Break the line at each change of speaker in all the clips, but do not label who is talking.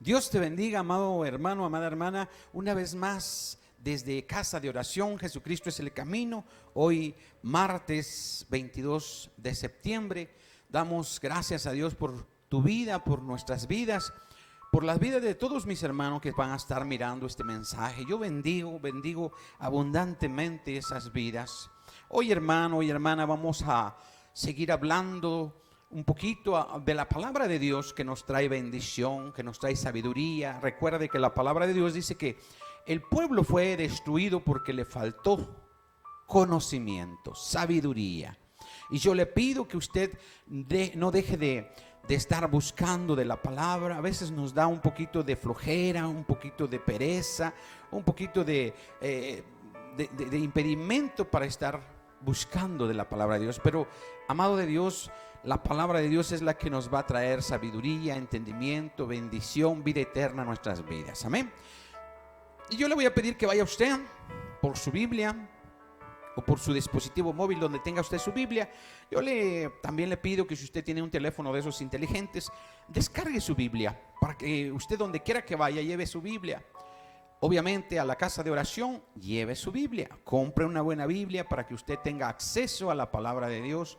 Dios te bendiga, amado hermano, amada hermana, una vez más desde Casa de Oración. Jesucristo es el camino. Hoy martes 22 de septiembre damos gracias a Dios por tu vida, por nuestras vidas, por las vidas de todos mis hermanos que van a estar mirando este mensaje. Yo bendigo abundantemente esas vidas. Hoy, hermano y hermana, vamos a seguir hablando un poquito de la palabra de Dios, que nos trae bendición, que nos trae sabiduría. Recuerde que la palabra de Dios dice que el pueblo fue destruido porque le faltó conocimiento, sabiduría. Y yo le pido que usted no deje de estar buscando de la palabra. A veces nos da un poquito de flojera, un poquito de pereza, un poquito de impedimento para estar buscando de la palabra de Dios. Pero, amado de Dios, la palabra de Dios es la que nos va a traer sabiduría, entendimiento, bendición, vida eterna a nuestras vidas. Amén. Y yo le voy a pedir que vaya usted por su Biblia o por su dispositivo móvil donde tenga usted su Biblia. Yo también le pido que si usted tiene un teléfono de esos inteligentes, descargue su Biblia para que usted donde quiera que vaya lleve su Biblia. Obviamente a la casa de oración lleve su Biblia. Compre una buena Biblia para que usted tenga acceso a la palabra de Dios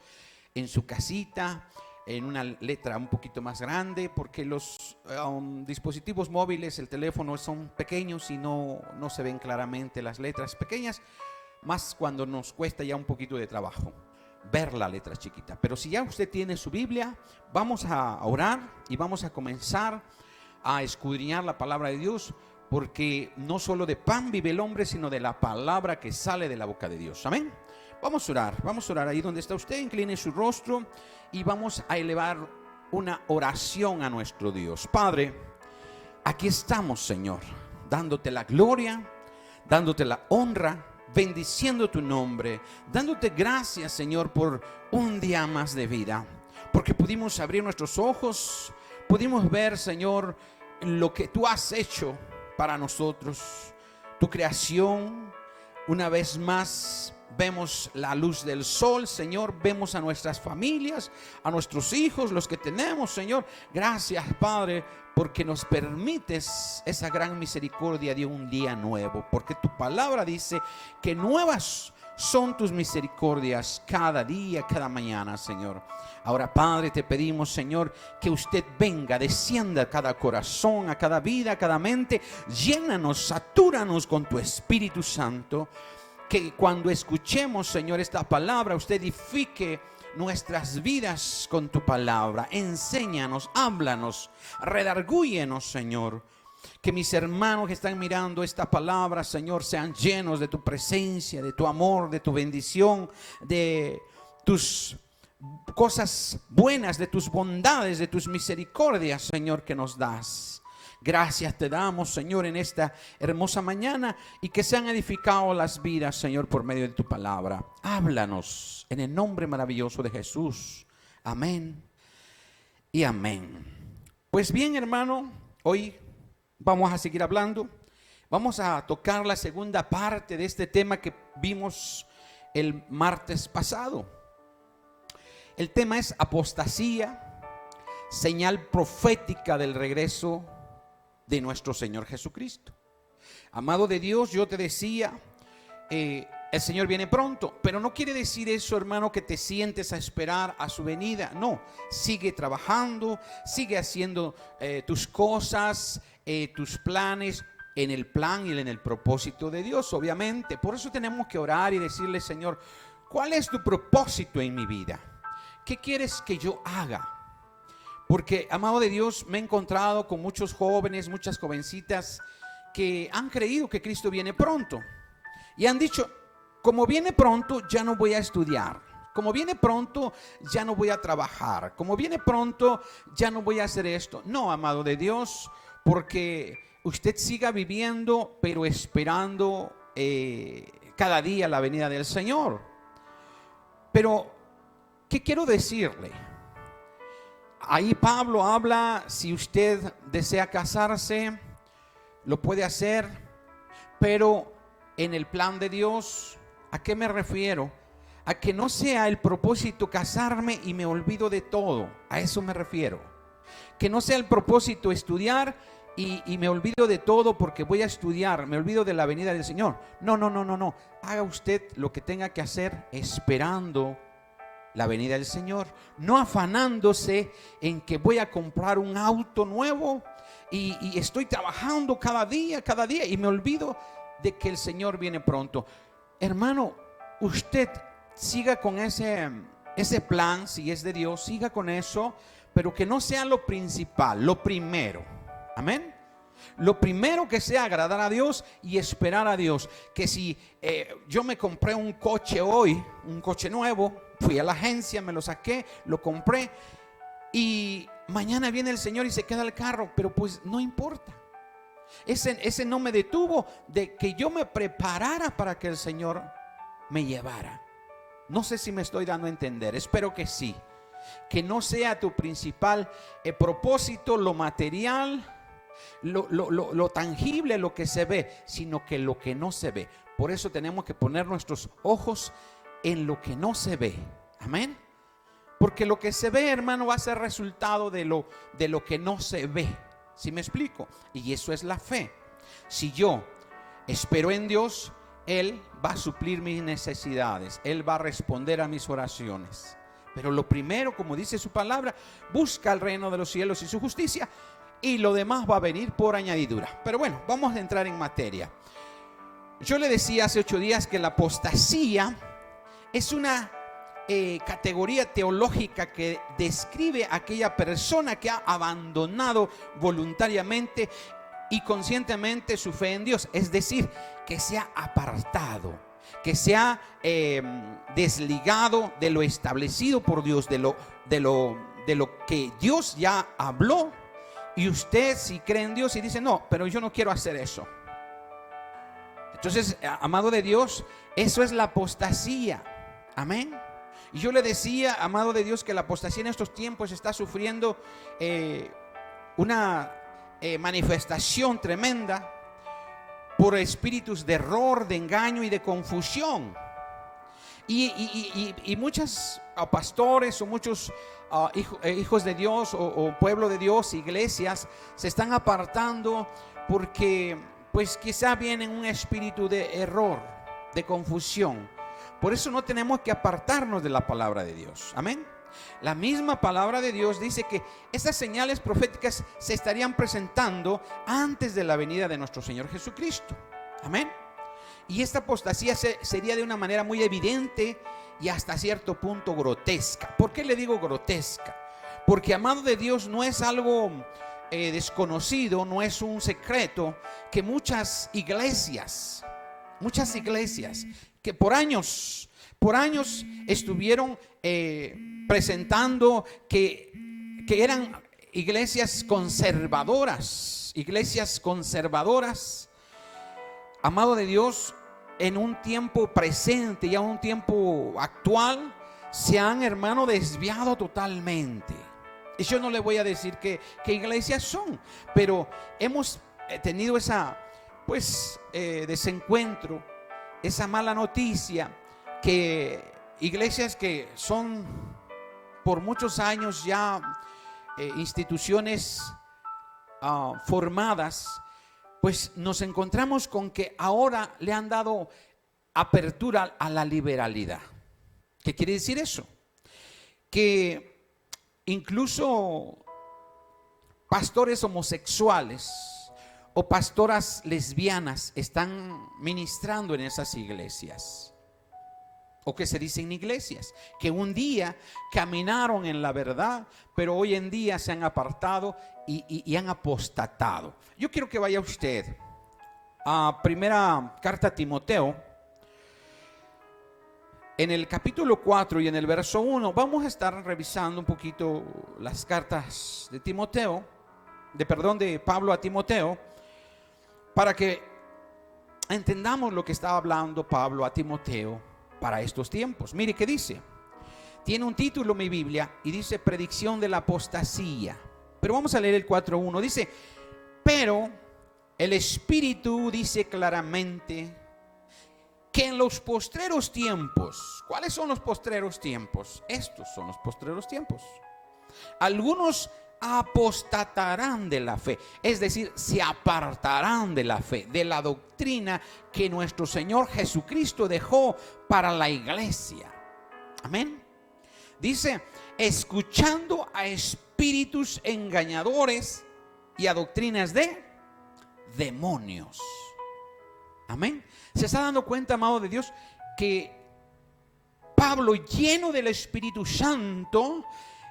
en su casita, en una letra un poquito más grande, porque los dispositivos móviles, el teléfono, son pequeños y no se ven claramente las letras pequeñas, más cuando nos cuesta ya un poquito de trabajo ver la letra chiquita. Pero si ya usted tiene su Biblia, vamos a orar y vamos a comenzar a escudriñar la palabra de Dios, porque no solo de pan vive el hombre, sino de la palabra que sale de la boca de Dios. Amén. Vamos a orar ahí donde está usted, incline su rostro y vamos a elevar una oración a nuestro Dios. Padre, aquí estamos, Señor, dándote la gloria, dándote la honra, bendiciendo tu nombre, dándote gracias, Señor, por un día más de vida, porque pudimos abrir nuestros ojos, pudimos ver, Señor, lo que tú has hecho para nosotros, tu creación. Una vez más vemos la luz del sol, Señor, vemos a nuestras familias, a nuestros hijos, los que tenemos, Señor. Gracias, Padre, porque nos permites esa gran misericordia de un día nuevo, porque tu palabra dice que nuevas son tus misericordias cada día, cada mañana, Señor. Ahora, Padre, te pedimos, Señor, que usted venga, descienda a cada corazón, a cada vida, a cada mente. Llénanos, satúranos con tu Espíritu Santo. Que cuando escuchemos, Señor, esta palabra, usted edifique nuestras vidas con tu palabra. Enséñanos, háblanos, redargúyenos, Señor. Que mis hermanos que están mirando esta palabra, Señor, sean llenos de tu presencia, de tu amor, de tu bendición, de tus cosas buenas, de tus bondades, de tus misericordias, Señor, que nos das. Gracias te damos, Señor, en esta hermosa mañana, y que sean edificadas las vidas, Señor, por medio de tu palabra. Háblanos en el nombre maravilloso de Jesús. Amén y amén. Pues bien, hermano, hoy vamos a seguir hablando. Vamos a tocar la segunda parte de este tema que vimos el martes pasado. El tema es apostasía, señal profética del regreso de nuestro Señor Jesucristo. Amado de Dios, yo te decía, el Señor viene pronto, pero no quiere decir eso, hermano, que te sientes a esperar a su venida. No, sigue trabajando, sigue haciendo tus cosas, tus planes, en el plan y en el propósito de Dios, obviamente. Por eso tenemos que orar y decirle, Señor, ¿cuál es tu propósito en mi vida? ¿Qué quieres que yo haga? Porque, amado de Dios, me he encontrado con muchos jóvenes, muchas jovencitas que han creído que Cristo viene pronto y han dicho, como viene pronto ya no voy a estudiar, como viene pronto ya no voy a trabajar, como viene pronto ya no voy a hacer esto. No, amado de Dios, porque usted siga viviendo, pero esperando cada día la venida del Señor. Pero, ¿qué quiero decirle? Ahí Pablo habla, si usted desea casarse, lo puede hacer, pero en el plan de Dios, ¿a qué me refiero? A que no sea el propósito casarme y me olvido de todo. A eso me refiero. Que no sea el propósito estudiar y me olvido de todo porque voy a estudiar, me olvido de la venida del Señor. No, no, no, no, no. Haga usted lo que tenga que hacer esperando la venida del Señor, no afanándose en que voy a comprar un auto nuevo y estoy trabajando cada día y me olvido de que el Señor viene pronto. Hermano, usted siga con ese plan, si es de Dios, siga con eso, pero que no sea lo principal, lo primero. Amén. Lo primero que sea agradar a Dios y esperar a Dios. Que si yo me compré un coche hoy, un coche nuevo, fui a la agencia, me lo saqué, lo compré y mañana viene el Señor y se queda el carro, pero pues no importa. Ese no me detuvo de que yo me preparara para que el Señor me llevara. No sé si me estoy dando a entender, espero que sí. Que no sea tu principal propósito lo material, lo tangible, lo que se ve, sino que lo que no se ve. Por eso tenemos que poner nuestros ojos en lo que no se ve. Amén. Porque lo que se ve, hermano, va a ser resultado de lo que no se ve. ¿Sí me explico? Y eso es la fe. Si yo espero en Dios, Él va a suplir mis necesidades, Él va a responder a mis oraciones. Pero lo primero, como dice su palabra, busca el reino de los cielos y su justicia, y lo demás va a venir por añadidura. Pero bueno, vamos a entrar en materia. Yo le decía hace 8 días que la apostasía es una categoría teológica que describe a aquella persona que ha abandonado voluntariamente y conscientemente su fe en Dios. Es decir, que se ha apartado, que se ha desligado de lo establecido por Dios, de lo que Dios ya habló. Y usted, si cree en Dios y dice, no, pero yo no quiero hacer eso. Entonces, amado de Dios, eso es la apostasía. Amén. Y yo le decía, amado de Dios, que la apostasía en estos tiempos está sufriendo una manifestación tremenda por espíritus de error, de engaño y de confusión. Y muchos pastores o muchos hijos de Dios o pueblo de Dios, iglesias, se están apartando porque pues quizá viene un espíritu de error, de confusión. Por eso no tenemos que apartarnos de la palabra de Dios. Amén. La misma palabra de Dios dice que estas señales proféticas se estarían presentando antes de la venida de nuestro Señor Jesucristo. Amén. Y esta apostasía sería de una manera muy evidente y hasta cierto punto grotesca. ¿Por qué le digo grotesca? Porque, amado de Dios, no es algo desconocido, no es un secreto que muchas iglesias que por años estuvieron presentando que eran iglesias conservadoras, amado de Dios, en un tiempo presente y en un tiempo actual, se han, hermano, desviado totalmente. Y yo no le voy a decir qué iglesias son, pero hemos tenido esa, desencuentro, esa mala noticia, que iglesias que son por muchos años ya instituciones formadas, pues nos encontramos con que ahora le han dado apertura a la liberalidad. ¿Qué quiere decir eso? Que incluso pastores homosexuales o pastoras lesbianas están ministrando en esas iglesias. O que se dicen iglesias, que un día caminaron en la verdad, pero hoy en día se han apartado y han apostatado. Yo quiero que vaya usted a primera carta a Timoteo, en el capítulo 4 y en el verso 1. Vamos a estar revisando un poquito las cartas de de Pablo a Timoteo, para que entendamos lo que estaba hablando Pablo a Timoteo para estos tiempos. Mire qué dice. Tiene un título mi Biblia y dice predicción de la apostasía. Pero vamos a leer el 4:1. Dice, pero el Espíritu dice claramente que en los postreros tiempos. ¿Cuáles son los postreros tiempos? Estos son los postreros tiempos. Algunos apostatarán de la fe, es decir, se apartarán de la fe, de la doctrina que nuestro Señor Jesucristo dejó para la iglesia. Amén. Dice, escuchando a espíritus engañadores y a doctrinas de demonios. Amén. ¿Se está dando cuenta, amado de Dios, que Pablo, lleno del Espíritu Santo,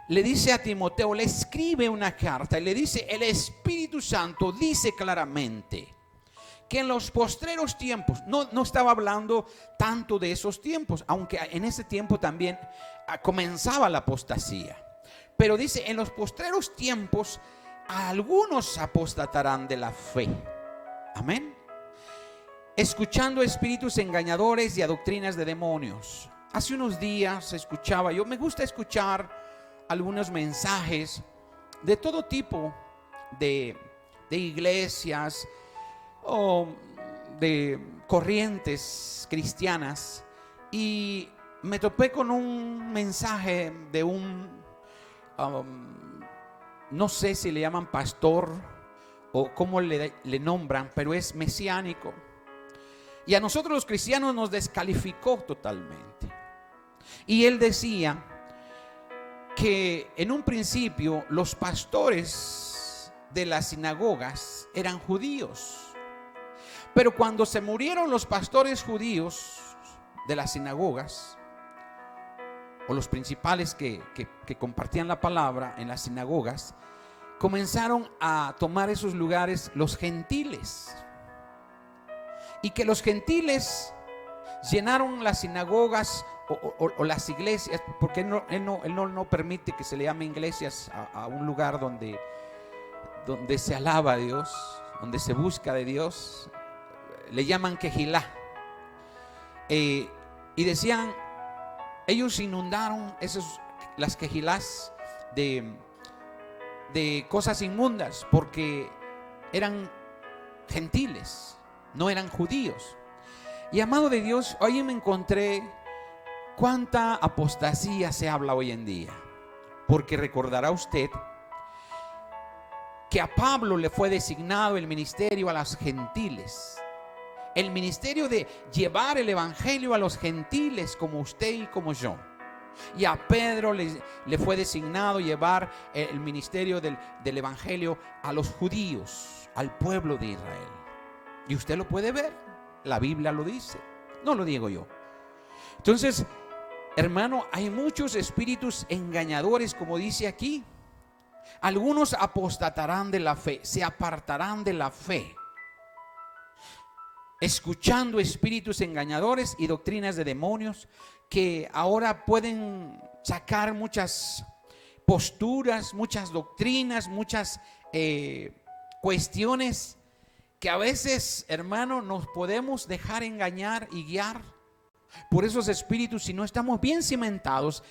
le dice a Timoteo, le escribe una carta y le dice, el Espíritu Santo dice claramente que en los postreros tiempos, no estaba hablando tanto de esos tiempos, aunque en ese tiempo también comenzaba la apostasía, pero dice, en los postreros tiempos algunos apostatarán de la fe. Amén. Escuchando espíritus engañadores y a doctrinas de demonios. Hace unos días escuchaba, me gusta escuchar algunos mensajes de todo tipo de iglesias o de corrientes cristianas, y me topé con un mensaje de un no sé si le llaman pastor o cómo le nombran, pero es mesiánico, y a nosotros los cristianos nos descalificó totalmente. Y él decía que en un principio los pastores de las sinagogas eran judíos, pero cuando se murieron los pastores judíos de las sinagogas, o los principales que compartían la palabra en las sinagogas, comenzaron a tomar esos lugares los gentiles, y que los gentiles llenaron las sinagogas o las iglesias, porque él no permite que se le llame iglesias a un lugar donde se alaba a Dios, donde se busca de Dios. Le llaman quejilá, y decían, ellos inundaron las quejilás de cosas inmundas, porque eran gentiles, no eran judíos. Y amado de Dios, hoy me encontré cuánta apostasía se habla hoy en día, porque recordará usted que a Pablo le fue designado el ministerio a los gentiles, el ministerio de llevar el evangelio a los gentiles como usted y como yo. Y a Pedro le fue designado llevar el ministerio del evangelio a los judíos, al pueblo de Israel. Y usted lo puede ver, la Biblia lo dice, no lo digo yo. Entonces, hermano, hay muchos espíritus engañadores, como dice aquí. Algunos apostatarán de la fe, se apartarán de la fe, escuchando espíritus engañadores y doctrinas de demonios, que ahora pueden sacar muchas posturas, muchas doctrinas, muchas cuestiones que a veces, hermano, nos podemos dejar engañar y guiar por esos espíritus si no estamos bien cimentados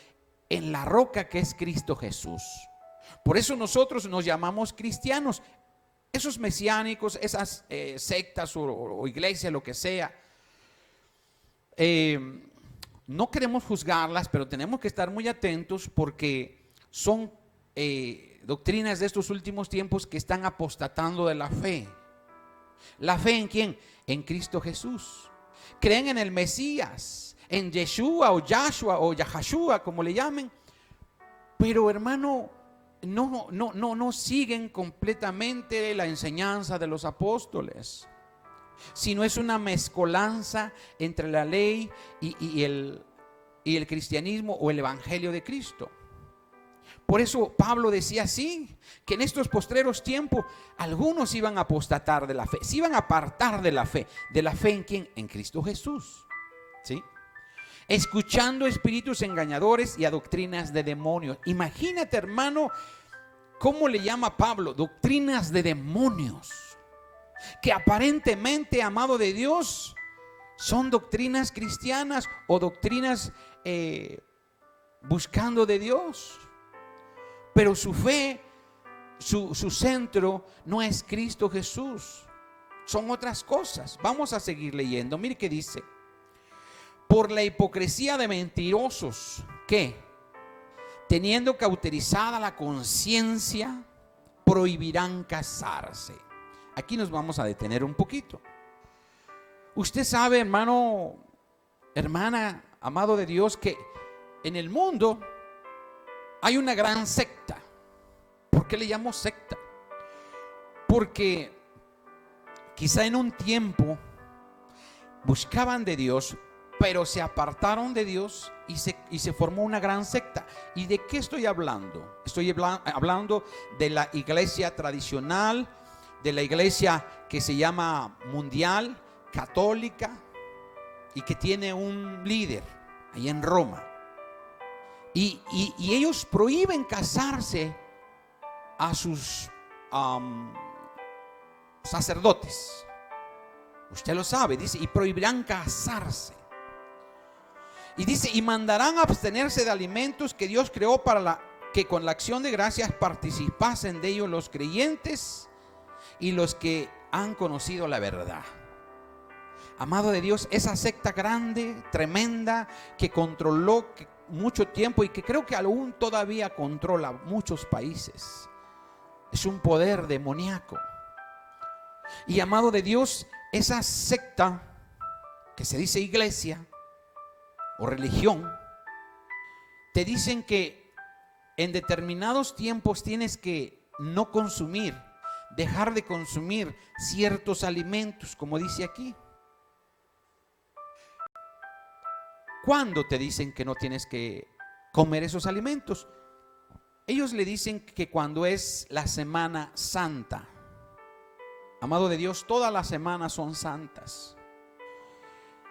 en la roca que es Cristo Jesús. Por eso nosotros nos llamamos cristianos. Esos mesiánicos, esas sectas o iglesias, lo que sea, no queremos juzgarlas, pero tenemos que estar muy atentos, porque son doctrinas de estos últimos tiempos que están apostatando de la fe. ¿La fe en quién? En Cristo Jesús. Creen en el Mesías, en Yeshua o Yahshua o Yahashua, como le llamen, pero hermano, no siguen completamente la enseñanza de los apóstoles, sino es una mezcolanza entre la ley y el cristianismo o el evangelio de Cristo. Por eso Pablo decía así, que en estos postreros tiempos algunos iban a apostatar de la fe, se iban a apartar de la fe en quién, en Cristo Jesús, ¿sí? Escuchando espíritus engañadores y a doctrinas de demonios. Imagínate, hermano, cómo le llama Pablo, doctrinas de demonios, que aparentemente, amado de Dios, son doctrinas cristianas o doctrinas buscando de Dios, pero su fe, su centro no es Cristo Jesús, son otras cosas. Vamos a seguir leyendo. Mire qué dice: por la hipocresía de mentirosos que, teniendo cauterizada la conciencia, prohibirán casarse. Aquí nos vamos a detener un poquito. Usted sabe, hermano, hermana, amado de Dios, que en el mundo hay una gran secta. ¿Por qué le llamo secta? Porque quizá en un tiempo buscaban de Dios, pero se apartaron de Dios y se formó una gran secta. ¿Y de qué estoy hablando? Estoy hablando de la iglesia tradicional, de la iglesia que se llama mundial, católica, y que tiene un líder ahí en Roma. Y ellos prohíben casarse a sus sacerdotes. Usted lo sabe, dice, y prohibirán casarse. Y dice, y mandarán a abstenerse de alimentos que Dios creó para que con la acción de gracias participasen de ellos los creyentes y los que han conocido la verdad. Amado de Dios, esa secta grande, tremenda, que controló mucho tiempo y que creo que aún todavía controla muchos países, es un poder demoníaco. Y amado de Dios, esa secta que se dice iglesia o religión, te dicen que en determinados tiempos tienes que no consumir, dejar de consumir ciertos alimentos, como dice aquí. ¿Cuándo te dicen que no tienes que comer esos alimentos? Ellos le dicen que cuando es la Semana Santa. Amado de Dios, todas las semanas son santas.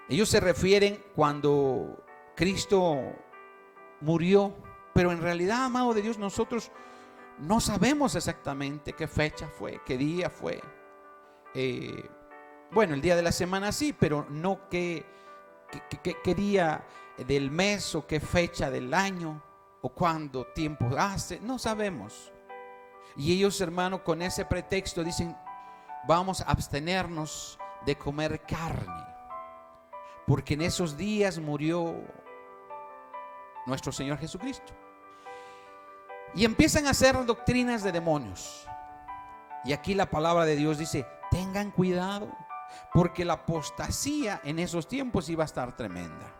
Ellos se refieren cuando Cristo murió, pero en realidad, amado de Dios, nosotros no sabemos exactamente qué fecha fue, qué día fue. Bueno, el día de la semana sí, pero no qué día del mes o qué fecha del año o cuánto tiempo hace, no sabemos. Y ellos, hermano, con ese pretexto dicen, vamos a abstenernos de comer carne, porque en esos días murió nuestro Señor Jesucristo. Y empiezan a hacer doctrinas de demonios. Y aquí la palabra de Dios dice, tengan cuidado, porque la apostasía en esos tiempos iba a estar tremenda.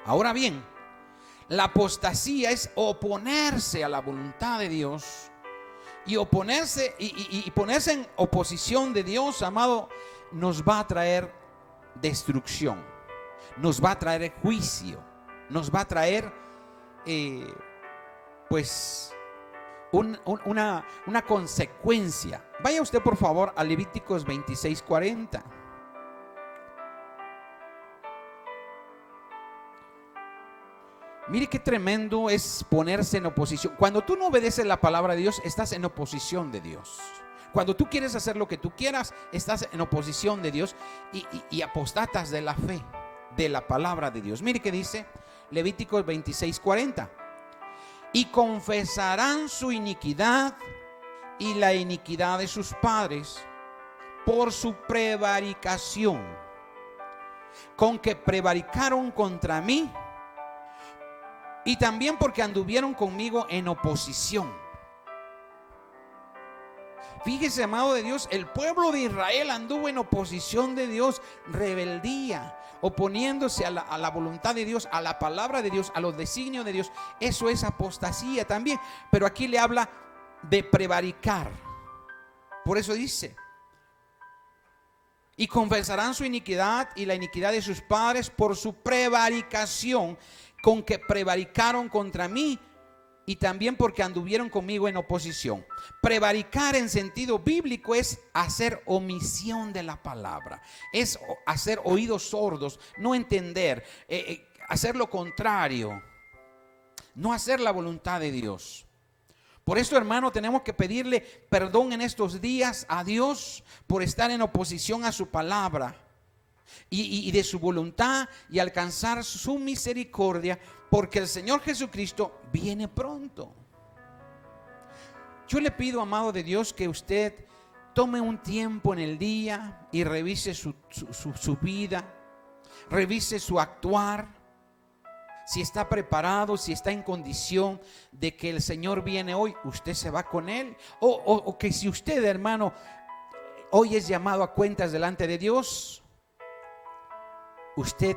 Ahora bien, la apostasía es oponerse a la voluntad de Dios. Y oponerse y ponerse en oposición de Dios, amado, nos va a traer destrucción, nos va a traer juicio, nos va a traer una consecuencia. Vaya usted por favor a Levíticos 26:40. Mire qué tremendo es ponerse en oposición. Cuando tú no obedeces la palabra de Dios, estás en oposición de Dios. Cuando tú quieres hacer lo que tú quieras, estás en oposición de Dios y apostatas de la fe, de la palabra de Dios. Mire qué dice Levíticos 26:40. Y confesarán su iniquidad y la iniquidad de sus padres por su prevaricación, con que prevaricaron contra mí, y también porque anduvieron conmigo en oposición. Fíjese, amado de Dios, el pueblo de Israel anduvo en oposición de Dios, rebeldía, oponiéndose a la voluntad de Dios, a la palabra de Dios, a los designios de Dios. Eso es apostasía también. Pero aquí le habla de prevaricar. Por eso dice, y confesarán su iniquidad y la iniquidad de sus padres por su prevaricación, con que prevaricaron contra mí, y también porque anduvieron conmigo en oposición. Prevaricar en sentido bíblico es hacer omisión de la palabra, es hacer oídos sordos, no entender, hacer lo contrario, no hacer la voluntad de Dios. Por esto, hermano, tenemos que pedirle perdón en estos días a Dios por estar en oposición a su palabra y de su voluntad, y alcanzar su misericordia, porque el Señor Jesucristo viene pronto. Yo le pido, amado de Dios, que usted tome un tiempo en el día y revise su vida, revise su actuar, si está preparado, si está en condición de que el Señor viene hoy, usted se va con Él. O que si usted, hermano, hoy es llamado a cuentas delante de Dios, usted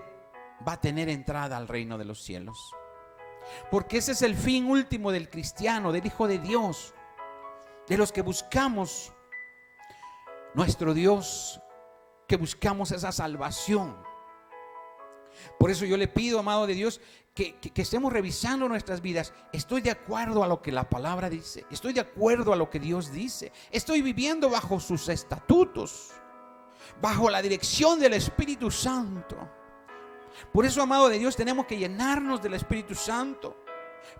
va a tener entrada al reino de los cielos. Porque ese es el fin último del cristiano, del Hijo de Dios, de los que buscamos nuestro Dios, que buscamos esa salvación. Por eso yo le pido, amado de Dios, que estemos revisando nuestras vidas. ¿Estoy de acuerdo a lo que la palabra dice? ¿Estoy de acuerdo a lo que Dios dice? ¿Estoy viviendo bajo sus estatutos, bajo la dirección del Espíritu Santo? Por eso, amado de Dios, tenemos que llenarnos del Espíritu Santo,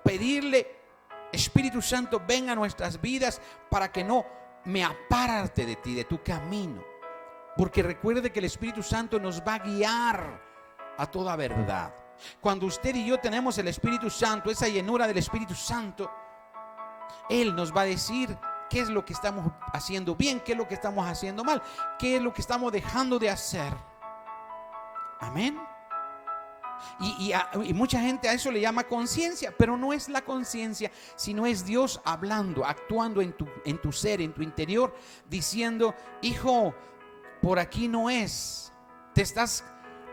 pedirle: Espíritu Santo, ven a nuestras vidas para que no me aparte de ti, de tu camino. Porque recuerde que el Espíritu Santo nos va a guiar a toda verdad. Cuando usted y yo tenemos el Espíritu Santo, esa llenura del Espíritu Santo, Él nos va a decir qué es lo que estamos haciendo bien, qué es lo que estamos haciendo mal, qué es lo que estamos dejando de hacer. Amén. Y mucha gente a eso le llama conciencia, pero no es la conciencia, sino es Dios hablando, actuando en tu ser, en tu interior, diciendo: hijo, por aquí no es, te estás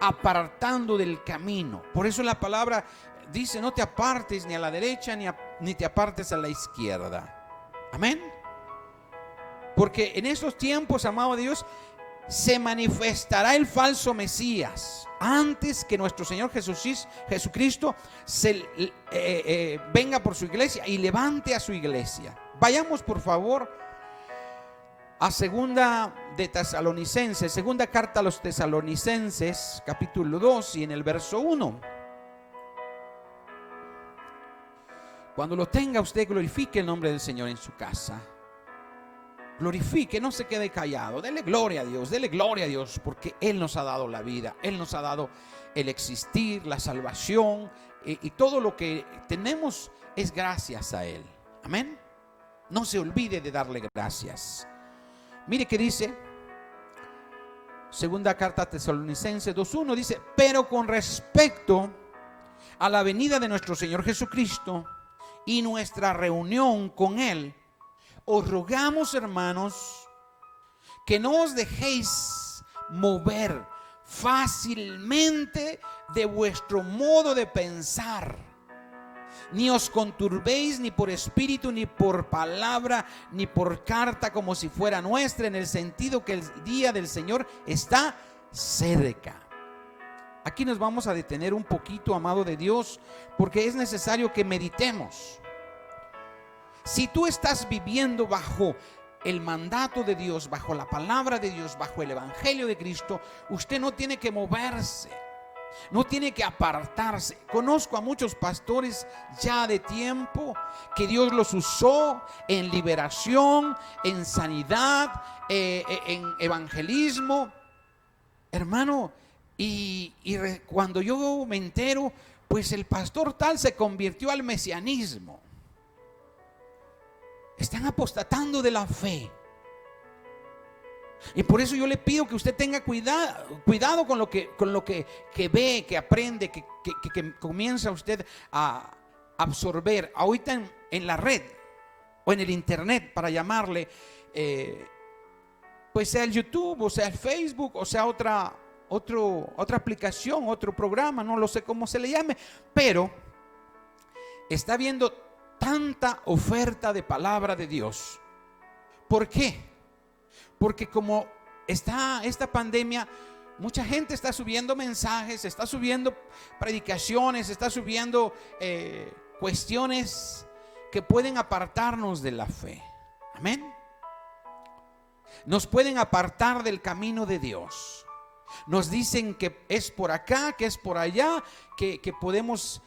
apartando del camino. Por eso la palabra dice: no te apartes ni a la derecha ni te apartes a la izquierda. Amén. Porque en estos tiempos, amado Dios, se manifestará el falso Mesías antes que nuestro Señor Jesucristo venga por su iglesia y levante a su iglesia. Vayamos por favor a segunda carta a los Tesalonicenses, capítulo 2, y en el verso 1. Cuando lo tenga usted, glorifique el nombre del Señor en su casa. Glorifique, no se quede callado. Dele gloria a Dios, porque Él nos ha dado la vida, Él nos ha dado el existir, la salvación, y todo lo que tenemos es gracias a Él. Amén. No se olvide de darle gracias. Mire que dice segunda carta a Tesalonicenses 2:1, dice: pero con respecto a la venida de nuestro Señor Jesucristo y nuestra reunión con Él, os rogamos, hermanos, que no os dejéis mover fácilmente de vuestro modo de pensar, ni os conturbéis ni por espíritu, ni por palabra, ni por carta como si fuera nuestra, en el sentido que el día del Señor está cerca. Aquí nos vamos a detener un poquito, amado de Dios, porque es necesario que meditemos. Si tú estás viviendo bajo el mandato de Dios, bajo la palabra de Dios, bajo el evangelio de Cristo, usted no tiene que moverse, no tiene que apartarse. Conozco a muchos pastores ya de tiempo que Dios los usó en liberación, en sanidad, en evangelismo, hermano, y cuando yo me entero, pues el pastor tal se convirtió al mesianismo. Están apostatando de la fe. Y por eso yo le pido que usted tenga cuidado con lo que ve, que aprende, que comienza usted a absorber ahorita en la red o en el internet, para llamarle, pues sea el YouTube, o sea el Facebook, o sea otra aplicación, otro programa, no lo sé cómo se le llame, pero está viendo tanta oferta de palabra de Dios. ¿Por qué? Porque como está esta pandemia, mucha gente está subiendo mensajes, está subiendo predicaciones, está subiendo cuestiones que pueden apartarnos de la fe. Amén. Nos pueden apartar del camino de Dios. Nos dicen que es por acá, que es por allá, que podemos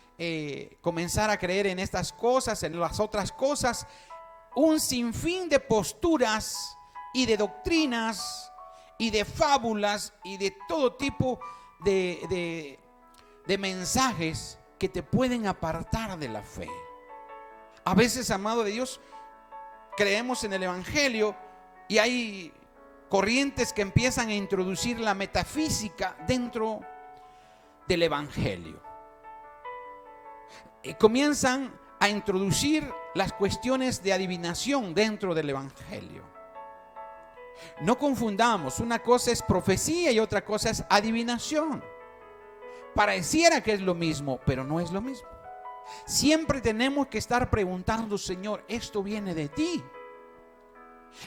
comenzar a creer en estas cosas, en las otras cosas. Un sinfín de posturas y de doctrinas y de fábulas y de todo tipo de mensajes que te pueden apartar de la fe. A veces, amado de Dios, creemos en el evangelio y hay corrientes que empiezan a introducir la metafísica dentro del evangelio. comienzan a introducir las cuestiones de adivinación dentro del evangelio. No confundamos, una cosa es profecía y otra cosa es adivinación. Pareciera que es lo mismo, pero no es lo mismo. Siempre tenemos que estar preguntando: Señor, esto viene de ti,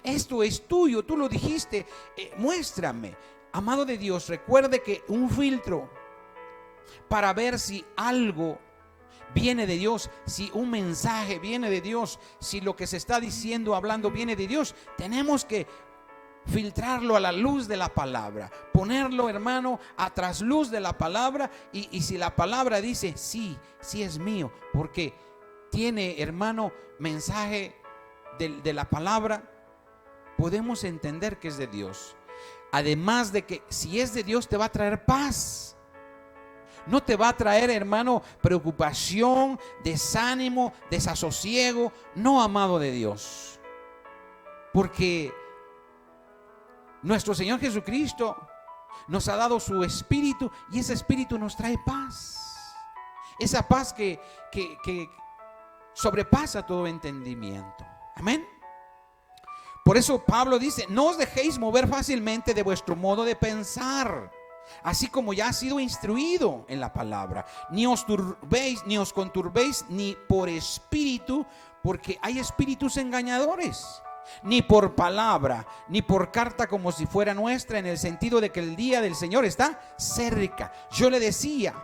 esto es tuyo, tú lo dijiste, muéstrame. Amado de Dios, recuerde que un filtro para ver si algo viene de Dios, si un mensaje viene de Dios, si lo que se está diciendo, hablando viene de Dios, tenemos que filtrarlo a la luz de la palabra, ponerlo, hermano, a trasluz de la palabra, y si la palabra dice sí, sí es mío, porque tiene, hermano, mensaje de la palabra, podemos entender que es de Dios. Además de que si es de Dios te va a traer paz. No te va a traer, hermano, preocupación, desánimo, desasosiego. No, amado de Dios. Porque nuestro Señor Jesucristo nos ha dado su Espíritu, y ese Espíritu nos trae paz. Esa paz que sobrepasa todo entendimiento. Amén. Por eso Pablo dice: no os dejéis mover fácilmente de vuestro modo de pensar, así como ya ha sido instruido en la palabra. Ni os turbéis, ni os conturbéis, ni por espíritu, porque hay espíritus engañadores, ni por palabra, ni por carta como si fuera nuestra, en el sentido de que el día del Señor está cerca. Yo le decía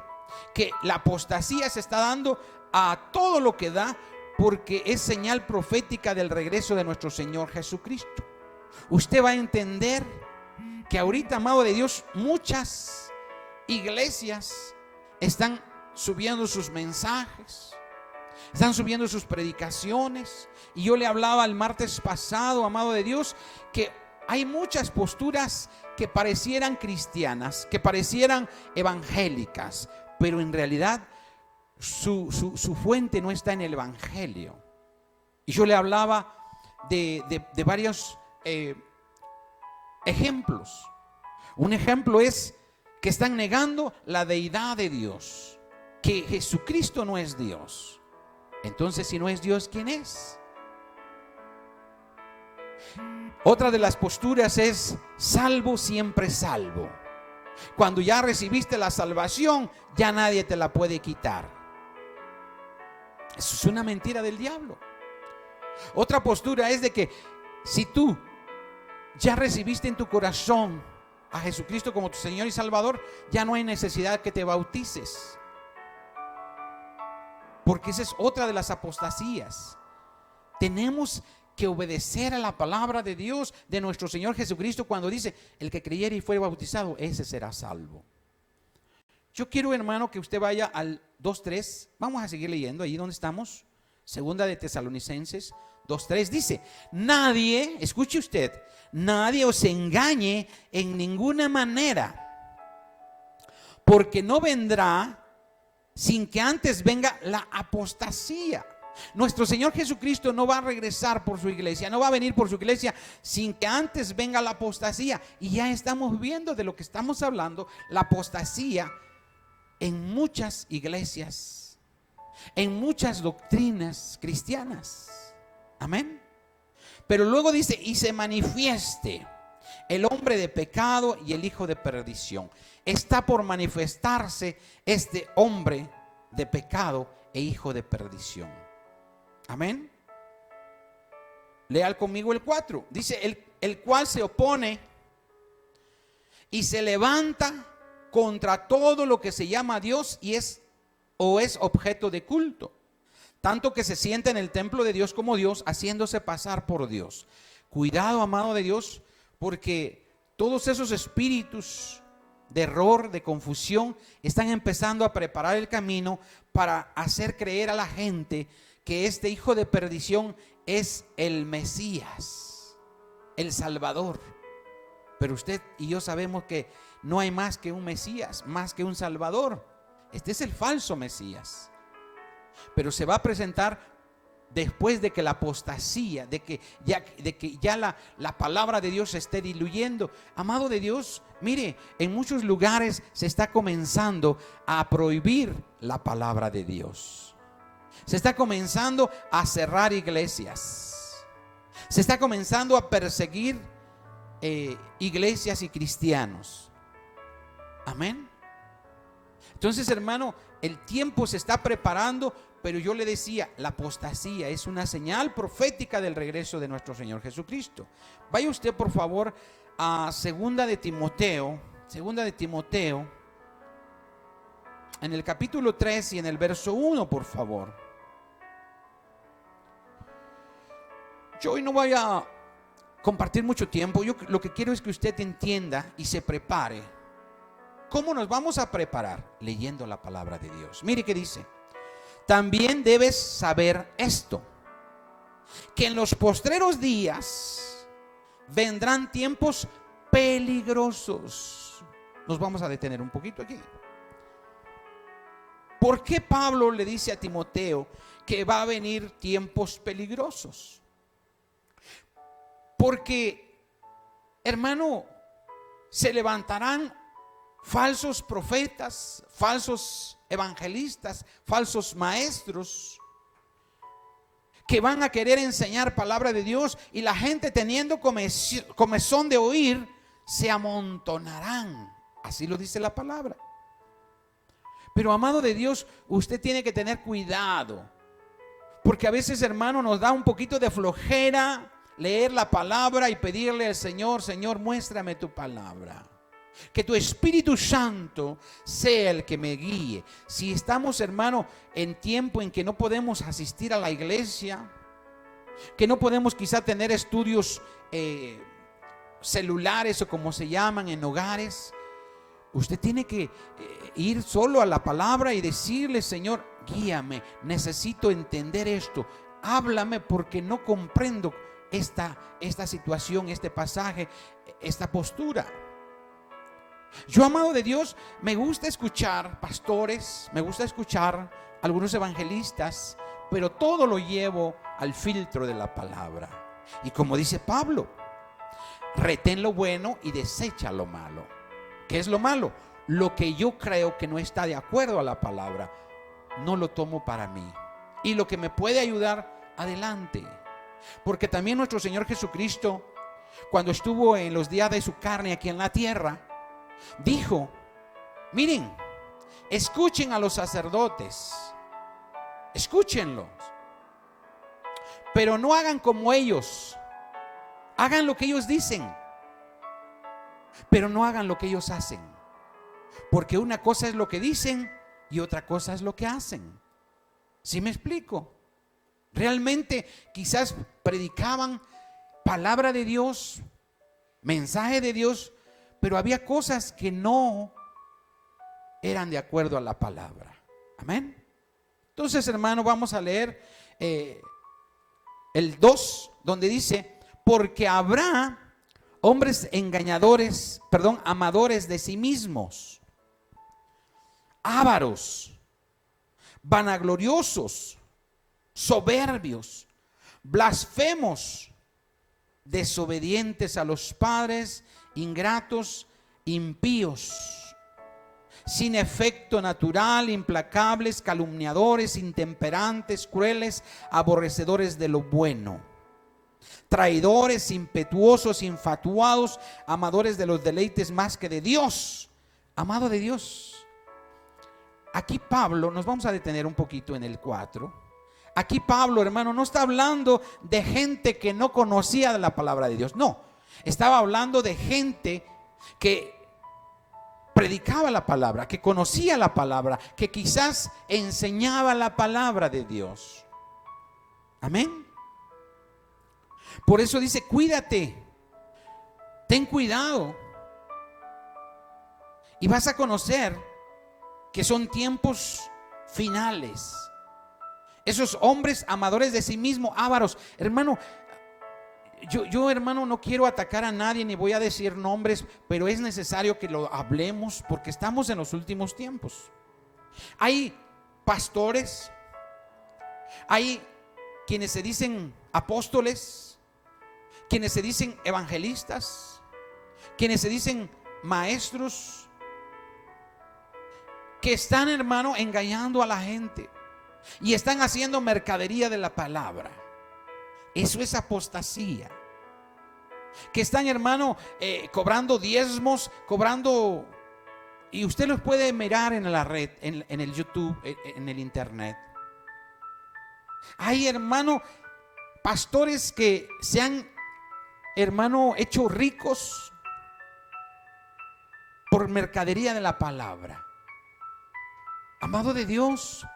que la apostasía se está dando a todo lo que da, porque es señal profética del regreso de nuestro Señor Jesucristo. Usted va a entender que ahorita, amado de Dios, muchas iglesias están subiendo sus mensajes, están subiendo sus predicaciones. Y yo le hablaba el martes pasado, amado de Dios, que hay muchas posturas que parecieran cristianas, que parecieran evangélicas, pero en realidad su fuente no está en el evangelio. Y yo le hablaba de varios ejemplos. Un ejemplo es que están negando la deidad de Dios, que Jesucristo no es Dios. Entonces, si no es Dios, ¿quién es? Otra de las posturas es: salvo, siempre salvo. Cuando ya recibiste la salvación, ya nadie te la puede quitar. Eso es una mentira del diablo. Otra postura es de que si tú ya recibiste en tu corazón a Jesucristo como tu Señor y Salvador, ya no hay necesidad que te bautices, porque esa es otra de las apostasías. Tenemos que obedecer a la palabra de Dios, de nuestro Señor Jesucristo, cuando dice: el que creyere y fuere bautizado, ese será salvo. Yo quiero, hermano, que usted vaya al 2:3. Vamos a seguir leyendo ahí donde estamos. Segunda de Tesalonicenses 2:3 dice: nadie, escuche usted, nadie os engañe en ninguna manera, porque no vendrá sin que antes venga la apostasía. Nuestro Señor Jesucristo no va a regresar por su iglesia, no va a venir por su iglesia sin que antes venga la apostasía. Y ya estamos viendo de lo que estamos hablando, la apostasía en muchas iglesias, en muchas doctrinas cristianas. Amén. Pero luego dice: y se manifieste el hombre de pecado y el hijo de perdición. Está por manifestarse este hombre de pecado e hijo de perdición. Amén. Lean conmigo el 4. Dice: el cual se opone y se levanta contra todo lo que se llama Dios y es objeto de culto, tanto que se sienta en el templo de Dios como Dios, haciéndose pasar por Dios. Cuidado, amado de Dios, porque todos esos espíritus de error, de confusión, están empezando a preparar el camino para hacer creer a la gente que este hijo de perdición es el Mesías, el Salvador. Pero usted y yo sabemos que no hay más que un Mesías, más que un Salvador. Este es el falso Mesías, pero se va a presentar después de que la apostasía, de que ya la palabra de Dios se esté diluyendo. Amado de Dios, mire, en muchos lugares se está comenzando a prohibir la palabra de Dios. Se está comenzando a cerrar iglesias. Se está comenzando a perseguir iglesias y cristianos. Amén. Entonces, hermano, el tiempo se está preparando, pero yo le decía, la apostasía es una señal profética del regreso de nuestro Señor Jesucristo. Vaya usted, por favor, a Segunda de Timoteo, en el capítulo 3 y en el verso 1, por favor. Yo hoy no voy a compartir mucho tiempo. Yo lo que quiero es que usted entienda y se prepare. ¿Cómo nos vamos a preparar? Leyendo la palabra de Dios. Mire qué dice. También debes saber esto, que en los postreros días vendrán tiempos peligrosos. Nos vamos a detener un poquito aquí. ¿Por qué Pablo le dice a Timoteo que va a venir tiempos peligrosos? Porque, hermano, se levantarán falsos profetas, falsos evangelistas, falsos maestros que van a querer enseñar palabra de Dios, y la gente, teniendo comezón de oír, se amontonarán. Así lo dice la palabra. Pero, amado de Dios, usted tiene que tener cuidado, porque a veces, hermano, nos da un poquito de flojera leer la palabra y pedirle al Señor: Señor, muéstrame tu palabra. Que tu Espíritu Santo sea el que me guíe. Si estamos, hermano, en tiempo en que no podemos asistir a la iglesia, que no podemos quizá tener estudios celulares o como se llaman en hogares, usted tiene que ir solo a la palabra y decirle: Señor, guíame, necesito entender esto, háblame, porque no comprendo esta situación, este pasaje, esta postura. Yo, amado de Dios, me gusta escuchar pastores, me gusta escuchar algunos evangelistas, pero todo lo llevo al filtro de la palabra. Y como dice Pablo, retén lo bueno y desecha lo malo. ¿Qué es lo malo? Lo que yo creo que no está de acuerdo a la palabra, no lo tomo para mí. Y lo que me puede ayudar, adelante. Porque también nuestro Señor Jesucristo, cuando estuvo en los días de su carne aquí en la tierra, dijo: miren, escuchen a los sacerdotes, escúchenlos, pero no hagan como ellos. Hagan lo que ellos dicen, pero no hagan lo que ellos hacen. Porque una cosa es lo que dicen y otra cosa es lo que hacen. ¿Sí me explico? Realmente quizás predicaban palabra de Dios, mensaje de Dios, pero había cosas que no eran de acuerdo a la palabra. Amén. Entonces, hermano, vamos a leer el 2, donde dice: porque habrá hombres engañadores, amadores de sí mismos, ávaros, vanagloriosos, soberbios, blasfemos, desobedientes a los padres, ingratos, impíos, sin efecto natural, implacables, calumniadores, intemperantes, crueles, aborrecedores de lo bueno, traidores, impetuosos, infatuados, amadores de los deleites más que de Dios. Amado de Dios, aquí Pablo, nos vamos a detener un poquito en el 4. Aquí Pablo, hermano, no está hablando de gente que no conocía la palabra de Dios, no. Estaba hablando de gente que predicaba la palabra, que conocía la palabra, que quizás enseñaba la palabra de Dios. Amén. Por eso dice: cuídate, ten cuidado, y vas a conocer que son tiempos finales. Esos hombres amadores de sí mismos, ávaros, hermano. Yo, hermano, no quiero atacar a nadie ni voy a decir nombres, pero es necesario que lo hablemos porque estamos en los últimos tiempos. Hay pastores, hay quienes se dicen apóstoles, quienes se dicen evangelistas, quienes se dicen maestros, que están, hermano, engañando a la gente. y están haciendo mercadería de la palabra. Eso es apostasía. Que están, hermano, cobrando diezmos, cobrando, y usted los puede mirar en la red, en el YouTube, en el internet. Hay, hermano, pastores que se han, hermano, hecho ricos por mercadería de la palabra. Amado de Dios,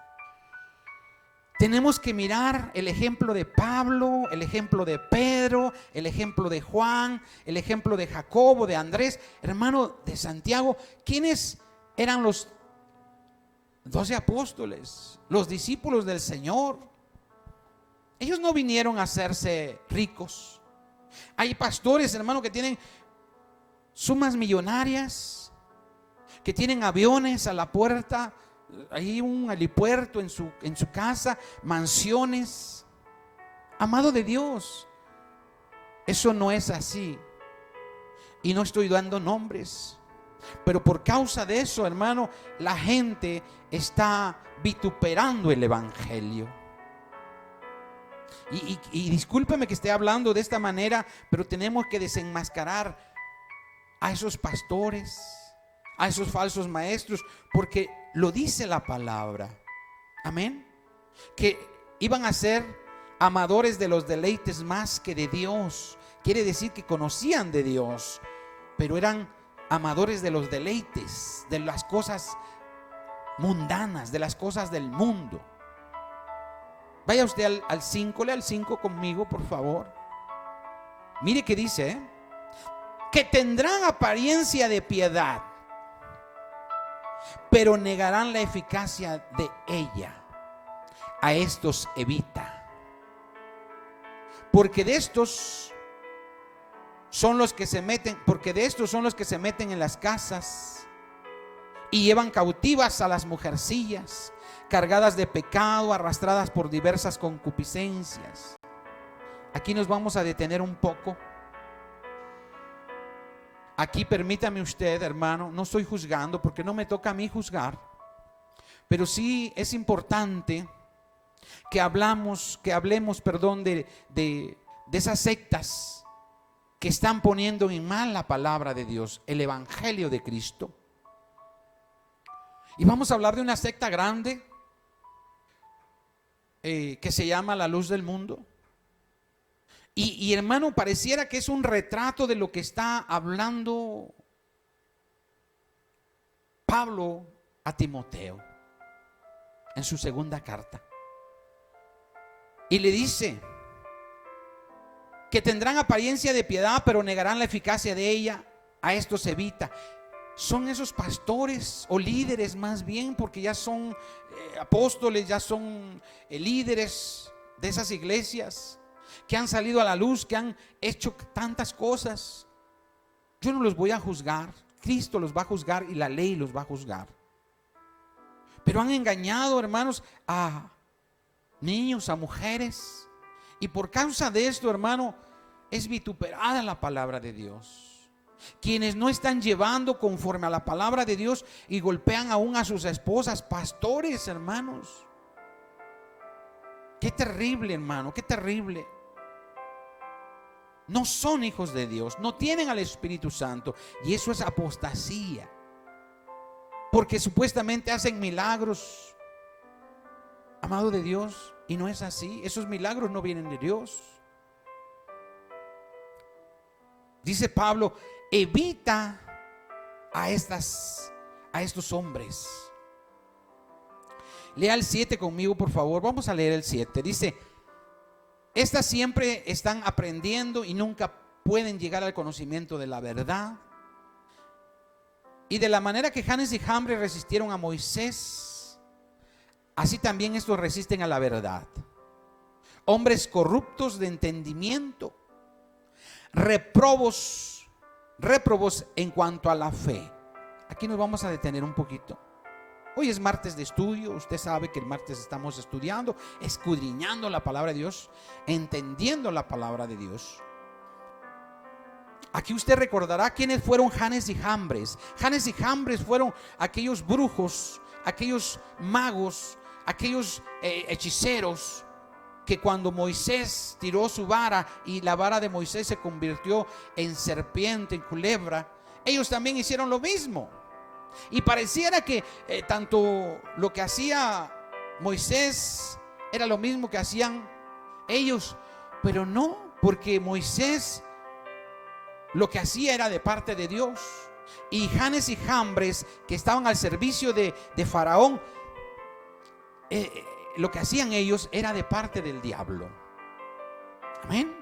tenemos que mirar el ejemplo de Pablo, el ejemplo de Pedro, el ejemplo de Juan, el ejemplo de Jacobo, de Andrés, hermano, de Santiago. ¿Quiénes eran los 12 apóstoles, los discípulos del Señor? Ellos no vinieron a hacerse ricos. Hay pastores, hermano, que tienen sumas millonarias, que tienen aviones a la puerta, hay un helipuerto en su casa, mansiones. Amado de Dios, eso no es así. Y no estoy dando nombres, pero por causa de eso, hermano, la gente está vituperando el evangelio. Y discúlpeme que esté hablando de esta manera, pero tenemos que desenmascarar a esos pastores, a esos falsos maestros, porque lo dice la palabra. Amén. Que iban a ser amadores de los deleites más que de Dios. Quiere decir que conocían de Dios, pero eran amadores de los deleites, de las cosas mundanas, de las cosas del mundo. Vaya usted al 5, lea al 5 conmigo, por favor. Mire que dice, que tendrán apariencia de piedad, pero negarán la eficacia de ella. A estos evita, porque de estos son los que se meten, en las casas y llevan cautivas a las mujercillas, cargadas de pecado, arrastradas por diversas concupiscencias. Aquí nos vamos a detener un poco. Aquí permítame usted, hermano, no estoy juzgando porque no me toca a mí juzgar, pero sí es importante que hablemos, de esas sectas que están poniendo en mal la palabra de Dios, el evangelio de Cristo. Y vamos a hablar de una secta grande que se llama La Luz del Mundo. Y hermano, pareciera que es un retrato de lo que está hablando Pablo a Timoteo en su segunda carta. Y le dice que tendrán apariencia de piedad, pero negarán la eficacia de ella. A estos evita. Son esos pastores o líderes más bien, porque ya son apóstoles, ya son líderes de esas iglesias, que han salido a la luz, que han hecho tantas cosas. Yo no los voy a juzgar, Cristo los va a juzgar y la ley los va a juzgar. Pero han engañado, hermanos, a niños, a mujeres, y por causa de esto, hermano, es vituperada la palabra de Dios. Quienes no están llevando conforme a la palabra de Dios y golpean aún a sus esposas, pastores, hermanos. Qué terrible, hermano, qué terrible. No son hijos de Dios, no tienen al Espíritu Santo, y eso es apostasía, porque supuestamente hacen milagros, amado de Dios, y no es así. Esos milagros no vienen de Dios. Dice Pablo, evita a estos hombres. Lea el 7 conmigo, por favor. Vamos a leer el 7. Dice, estas siempre están aprendiendo y nunca pueden llegar al conocimiento de la verdad. Y de la manera que Janes y Jambres resistieron a Moisés, así también estos resisten a la verdad. Hombres corruptos de entendimiento, réprobos en cuanto a la fe. Aquí nos vamos a detener un poquito. Hoy es martes de estudio. Usted sabe que el martes estamos estudiando, escudriñando la palabra de Dios, entendiendo la palabra de Dios. Aquí usted recordará quiénes fueron Janes y Jambres. Janes y Jambres fueron aquellos brujos, aquellos magos, aquellos hechiceros que cuando Moisés tiró su vara y la vara de Moisés se convirtió en serpiente, en culebra, ellos también hicieron lo mismo. Y pareciera que tanto lo que hacía Moisés era lo mismo que hacían ellos, pero no, porque Moisés lo que hacía era de parte de Dios. Y Janes y Jambres, que estaban al servicio de Faraón, lo que hacían ellos era de parte del diablo. Amén.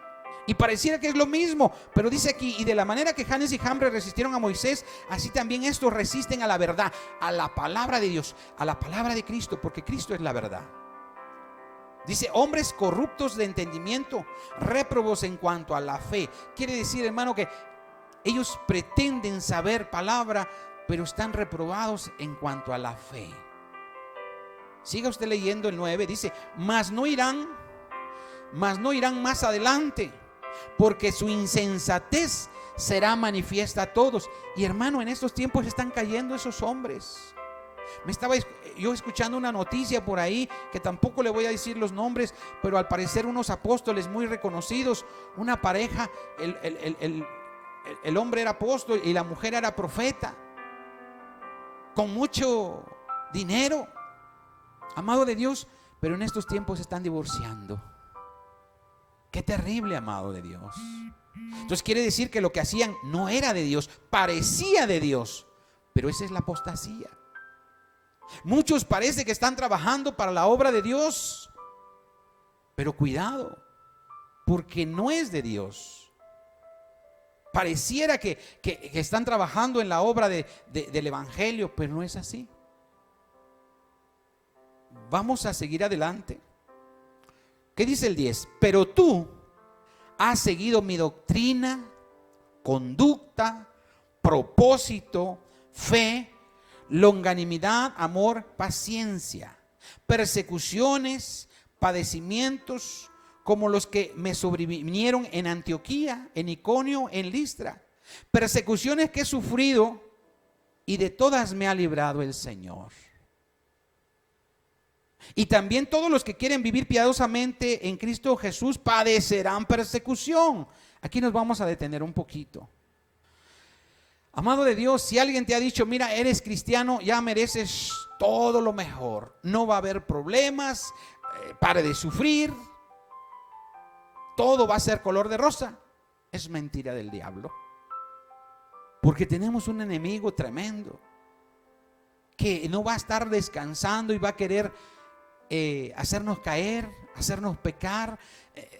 Y pareciera que es lo mismo, pero dice aquí: y de la manera que Janes y Jambres resistieron a Moisés, así también estos resisten a la verdad, a la palabra de Dios, a la palabra de Cristo, porque Cristo es la verdad. Dice: hombres corruptos de entendimiento, réprobos en cuanto a la fe. Quiere decir, hermano, que ellos pretenden saber palabra, pero están reprobados en cuanto a la fe. Siga usted leyendo el 9, dice: mas no irán más adelante, porque su insensatez será manifiesta a todos. Y hermano, en estos tiempos están cayendo esos hombres. Me estaba yo escuchando una noticia por ahí, que tampoco le voy a decir los nombres, pero al parecer unos apóstoles muy reconocidos, una pareja, el hombre era apóstol y la mujer era profeta, con mucho dinero, amado de Dios, pero en estos tiempos se están divorciando. Qué terrible, amado de Dios. Entonces quiere decir que lo que hacían no era de Dios, parecía de Dios, pero esa es la apostasía. Muchos parece que están trabajando para la obra de Dios, pero cuidado, porque no es de Dios. Pareciera que están trabajando en la obra del Evangelio, pero no es así. Vamos a seguir adelante. ¿Qué dice el 10? Pero tú has seguido mi doctrina, conducta, propósito, fe, longanimidad, amor, paciencia, persecuciones, padecimientos, como los que me sobrevinieron en Antioquía, en Iconio, en Listra. Persecuciones que he sufrido, y de todas me ha librado el Señor. Y también todos los que quieren vivir piadosamente en Cristo Jesús padecerán persecución. Aquí nos vamos a detener un poquito. Amado de Dios, si alguien te ha dicho: mira, eres cristiano, ya mereces todo lo mejor, no va a haber problemas, pare de sufrir, todo va a ser color de rosa, es mentira del diablo. Porque tenemos un enemigo tremendo que no va a estar descansando y va a querer hacernos caer, hacernos pecar,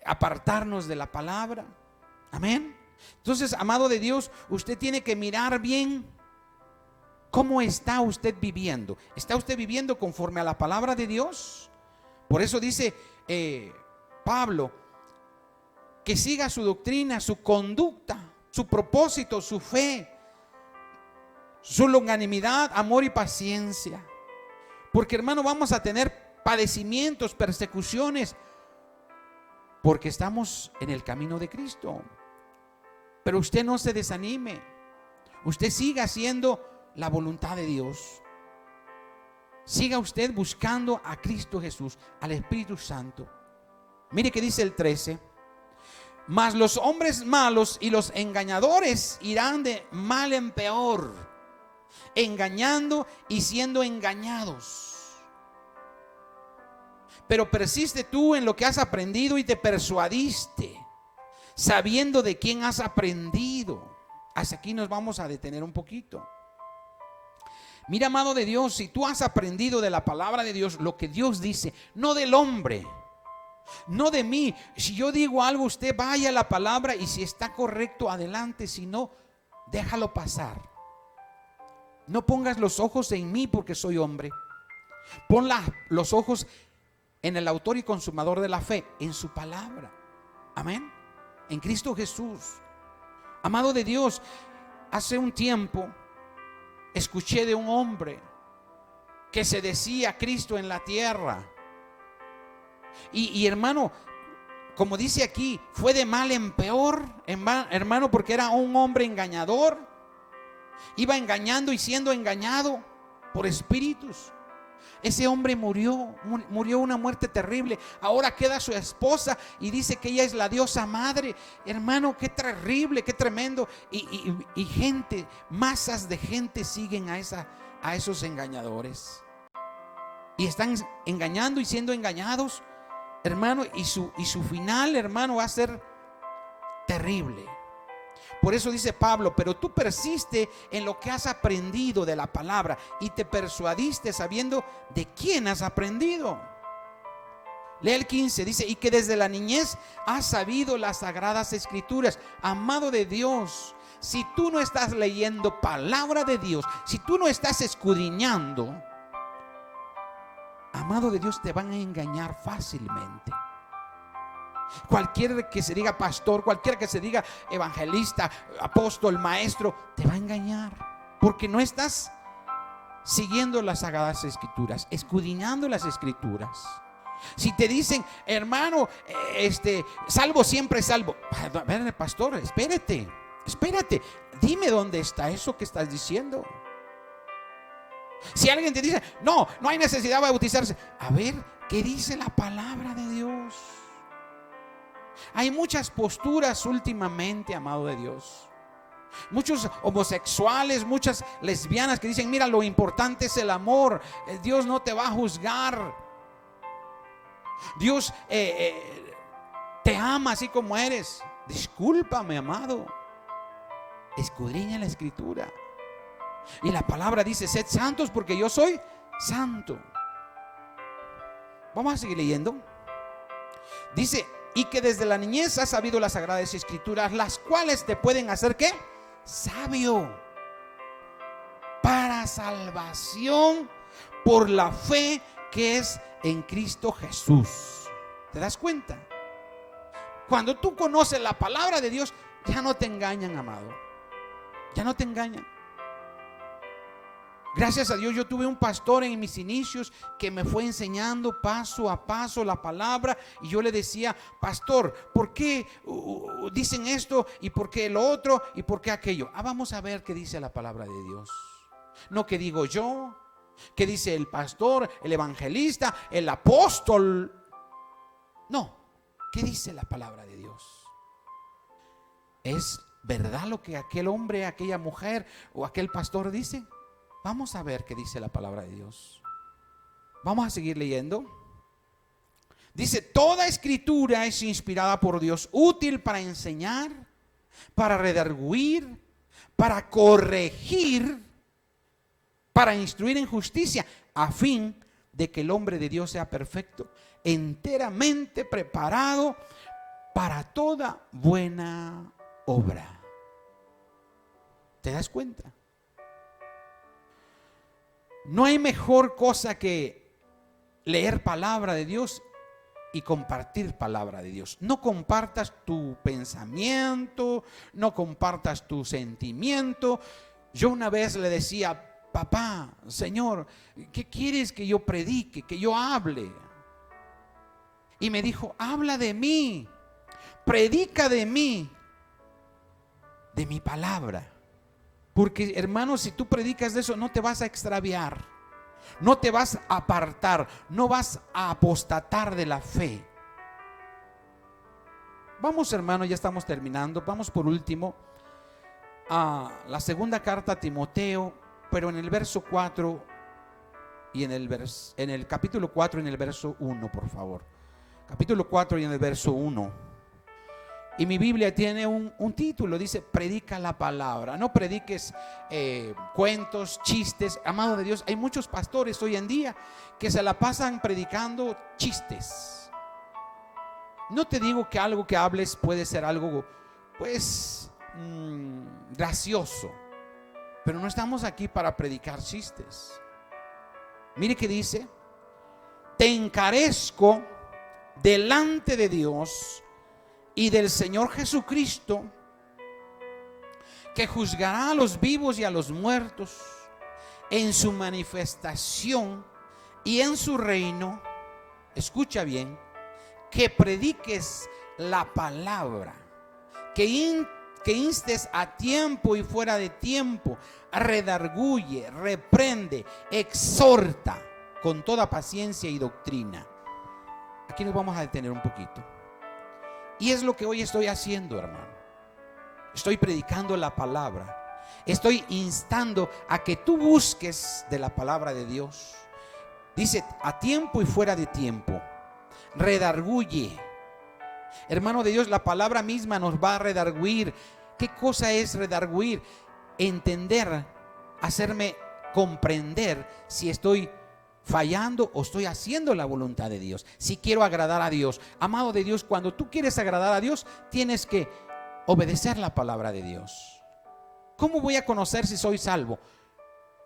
apartarnos de la palabra. Amén. Entonces, amado de Dios, usted tiene que mirar bien cómo está usted viviendo. ¿Está usted viviendo conforme a la palabra de Dios? Por eso dice Pablo que siga su doctrina, su conducta, su propósito, su fe, su longanimidad, amor y paciencia. Porque, hermano, vamos a tener padecimientos, persecuciones, porque estamos en el camino de Cristo. Pero usted no se desanime, usted siga haciendo la voluntad de Dios. Siga usted buscando a Cristo Jesús, al Espíritu Santo. Mire que dice el 13: mas los hombres malos y los engañadores irán de mal en peor, engañando y siendo engañados. Pero persiste tú en lo que has aprendido y te persuadiste, sabiendo de quién has aprendido. Hasta aquí nos vamos a detener un poquito. Mira, amado de Dios, si tú has aprendido de la palabra de Dios lo que Dios dice, no del hombre, no de mí. Si yo digo algo, usted vaya a la palabra y si está correcto, adelante. Si no, déjalo pasar. No pongas los ojos en mí porque soy hombre. Pon los ojos en el autor y consumador de la fe, en su palabra. Amén. En Cristo Jesús. Amado de Dios, hace un tiempo escuché de un hombre que se decía Cristo en la tierra. Y hermano, como dice aquí, fue de mal en peor, hermano, porque era un hombre engañador. Iba engañando y siendo engañado por espíritus. Ese hombre murió una muerte terrible. Ahora queda su esposa y dice que ella es la diosa madre. Hermano, qué terrible, qué tremendo. Y gente, masas de gente siguen a esos engañadores. Y están engañando y siendo engañados, hermano. Y su final, hermano, va a ser terrible. Por eso dice Pablo: pero tú persiste en lo que has aprendido de la palabra y te persuadiste sabiendo de quién has aprendido. Lee el 15, dice: y que desde la niñez has sabido las sagradas escrituras. Amado de Dios, si tú no estás leyendo palabra de Dios, si tú no estás escudriñando, amado de Dios, te van a engañar fácilmente. Cualquiera que se diga pastor, cualquiera que se diga evangelista, apóstol, maestro, te va a engañar, porque no estás siguiendo las sagradas escrituras, escudriñando las escrituras. Si te dicen: hermano, salvo siempre salvo. A ver, pastor, espérate, dime dónde está eso que estás diciendo. Si alguien te dice: no hay necesidad de bautizarse, a ver, ¿qué dice la palabra de Dios? Hay muchas posturas últimamente, amado de Dios. Muchos homosexuales, muchas lesbianas que dicen: mira, lo importante es el amor. Dios no te va a juzgar. Dios te ama así como eres. Discúlpame, amado. Escudriña la escritura. Y la palabra dice: sed santos porque yo soy santo. Vamos a seguir leyendo. Dice: y que desde la niñez has sabido las sagradas escrituras, las cuales te pueden hacer ¿qué? Sabio para salvación por la fe que es en Cristo Jesús. ¿Te das cuenta? Cuando tú conoces la palabra de Dios, ya no te engañan, amado. Ya no te engañan. Gracias a Dios, yo tuve un pastor en mis inicios que me fue enseñando paso a paso la palabra. Y yo le decía: pastor, ¿por qué dicen esto? ¿Y por qué lo otro? ¿Y por qué aquello? Vamos a ver qué dice la palabra de Dios. No que digo yo, que dice el pastor, el evangelista, el apóstol. No, ¿qué dice la palabra de Dios? ¿Es verdad lo que aquel hombre, aquella mujer o aquel pastor dice? Vamos a ver qué dice la palabra de Dios. Vamos a seguir leyendo. Dice: toda escritura es inspirada por Dios, útil para enseñar, para redarguir, para corregir, para instruir en justicia, a fin de que el hombre de Dios sea perfecto, enteramente preparado para toda buena obra. ¿Te das cuenta? No hay mejor cosa que leer palabra de Dios y compartir palabra de Dios. No compartas tu pensamiento, no compartas tu sentimiento. Yo una vez le decía: papá, Señor, ¿qué quieres que yo predique, que yo hable? Y me dijo: habla de mí, predica de mí, de mi palabra. Porque, hermano, si tú predicas de eso, no te vas a extraviar, no te vas a apartar, no vas a apostatar de la fe. Vamos, hermano, ya estamos terminando. Vamos por último a la segunda carta a Timoteo, pero en el verso 4 y en el capítulo 4 y en el verso 1, por favor. Capítulo 4 y en el verso 1. Y mi Biblia tiene un título, dice: predica la palabra. No prediques cuentos, chistes. Amado de Dios, hay muchos pastores hoy en día que se la pasan predicando chistes. No te digo que algo que hables puede ser algo pues gracioso, pero no estamos aquí para predicar chistes. Mire que dice: te encarezco delante de Dios y del Señor Jesucristo, que juzgará a los vivos y a los muertos en su manifestación y en su reino. Escucha bien: que prediques la palabra, que instes a tiempo y fuera de tiempo, redarguye, reprende, exhorta. con toda paciencia y doctrina. Aquí nos vamos a detener un poquito. Y es lo que hoy estoy haciendo, hermano. Estoy predicando la palabra. Estoy instando a que tú busques de la palabra de Dios. Dice, a tiempo y fuera de tiempo. Redarguye. Hermano de Dios, la palabra misma nos va a redarguir. ¿Qué cosa es redarguir? Entender, hacerme comprender si estoy fallando o estoy haciendo la voluntad de Dios, si quiero agradar a Dios. Amado de Dios, cuando tú quieres agradar a Dios, tienes que obedecer la palabra de Dios. ¿Cómo voy a conocer si soy salvo?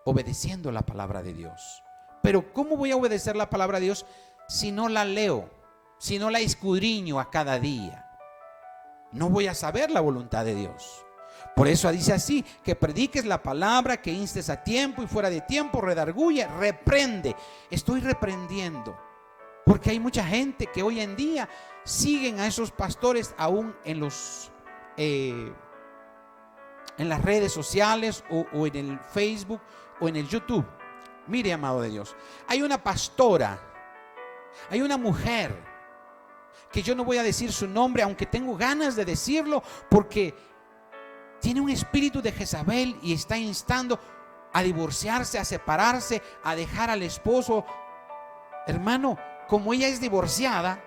Obedeciendo la palabra de Dios. Pero ¿cómo voy a obedecer la palabra de Dios si no la leo, si no la escudriño a cada día? No voy a saber la voluntad de Dios. Por eso dice así, que prediques la palabra, que instes a tiempo y fuera de tiempo, redarguye, reprende. Estoy reprendiendo, porque hay mucha gente que hoy en día siguen a esos pastores aún en las redes sociales o en el Facebook o en el YouTube. Mire, amado de Dios, hay una pastora, hay una mujer, que yo no voy a decir su nombre, aunque tengo ganas de decirlo, porque tiene un espíritu de Jezabel y está instando a divorciarse, a separarse, a dejar al esposo. Hermano, como ella es divorciada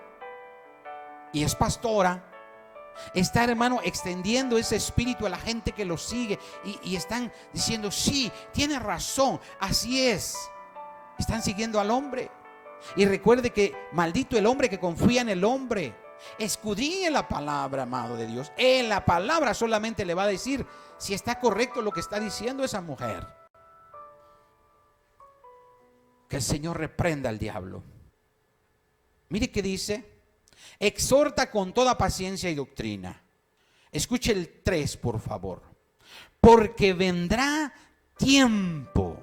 y es pastora, está, hermano, extendiendo ese espíritu a la gente que lo sigue y están diciendo, sí, tiene razón, así es. Están siguiendo al hombre. Y recuerde que maldito el hombre que confía en el hombre. Escudriñe la palabra, amado de Dios. En la palabra solamente le va a decir si está correcto lo que está diciendo esa mujer. Que el Señor reprenda al diablo. Mire que dice, exhorta con toda paciencia y doctrina. Escuche el 3, por favor. Porque vendrá tiempo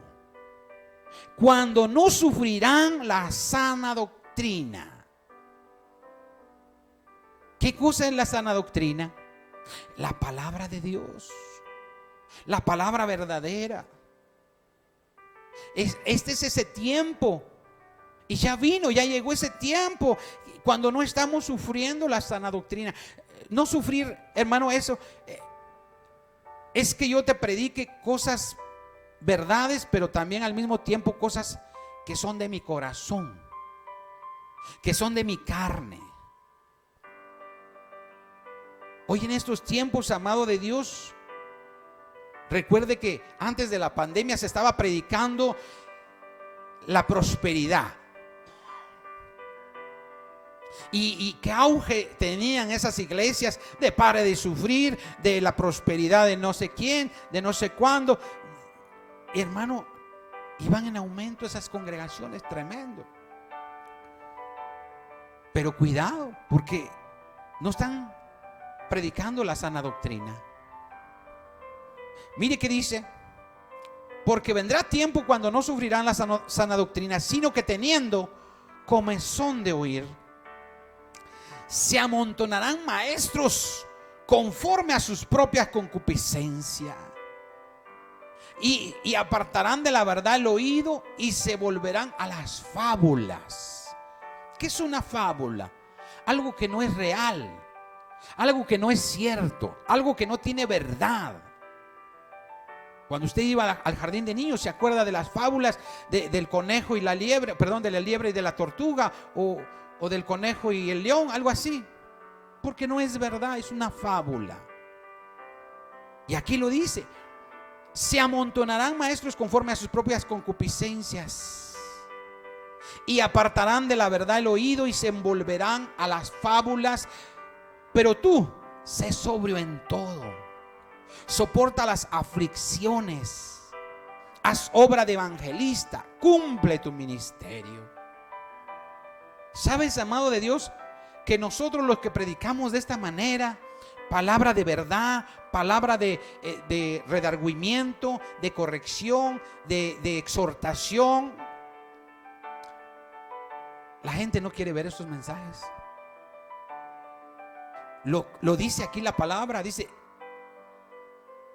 cuando no sufrirán la sana doctrina. ¿Qué cosa es la sana doctrina? La palabra de Dios, la palabra verdadera. Este es ese tiempo. Y ya vino, ya llegó ese tiempo cuando no estamos sufriendo la sana doctrina. No sufrir, hermano, eso es que yo te predique cosas, verdades, pero también al mismo tiempo cosas que son de mi corazón, que son de mi carne. Hoy en estos tiempos, amado de Dios, recuerde que antes de la pandemia se estaba predicando la prosperidad. Y qué auge tenían esas iglesias de pare de sufrir, de la prosperidad de no sé quién, de no sé cuándo. Hermano, iban en aumento esas congregaciones, tremendo. Pero cuidado, porque no están predicando la sana doctrina. Mire que dice, porque vendrá tiempo cuando no sufrirán la sana doctrina, sino que teniendo comezón de oír, se amontonarán maestros conforme a sus propias concupiscencias y apartarán de la verdad el oído y se volverán a las fábulas. ¿Qué es una fábula? Algo que no es real, algo que no es cierto, algo que no tiene verdad. Cuando usted iba al jardín de niños, ¿se acuerda de las fábulas del conejo y la liebre? Perdón, de la liebre y de la tortuga, o del conejo y el león, algo así. Porque no es verdad, es una fábula. Y aquí lo dice, se amontonarán maestros conforme a sus propias concupiscencias y apartarán de la verdad el oído y se envolverán a las fábulas. Pero tú, sé sobrio en todo, soporta las aflicciones, haz obra de evangelista, cumple tu ministerio. ¿Sabes, amado de Dios, que nosotros los que predicamos de esta manera, palabra de verdad, palabra de redargüimiento, de corrección, de exhortación, la gente no quiere ver estos mensajes? Lo dice aquí la palabra, dice,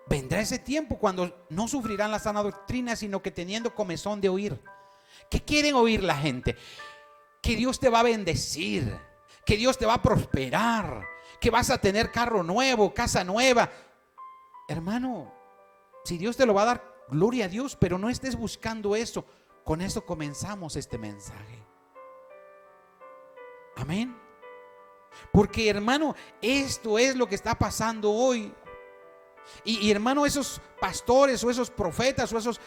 vendrá ese tiempo cuando no sufrirán la sana doctrina, sino que teniendo comezón de oír. ¿Qué quieren oír la gente? Que Dios te va a bendecir, que Dios te va a prosperar, que vas a tener carro nuevo, casa nueva. Hermano, si Dios te lo va a dar, gloria a Dios, pero no estés buscando eso. Con eso comenzamos este mensaje. Amén. Porque, hermano, esto es lo que está pasando hoy. Y hermano, esos pastores o esos profetas o esos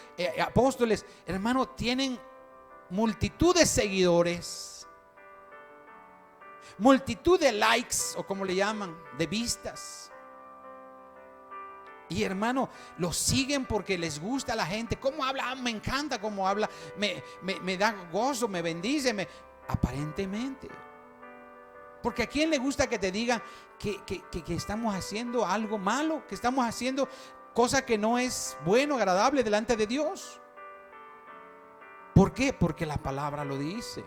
apóstoles, hermano, tienen multitud de seguidores, multitud de likes, o como le llaman, de vistas. Y hermano, los siguen porque les gusta a la gente. ¿Cómo habla? Me encanta cómo habla. Me da gozo, me bendice. Aparentemente. Porque a quién le gusta que te digan que estamos haciendo algo malo, que estamos haciendo cosa que no es bueno, agradable delante de Dios. ¿Por qué? Porque la palabra lo dice.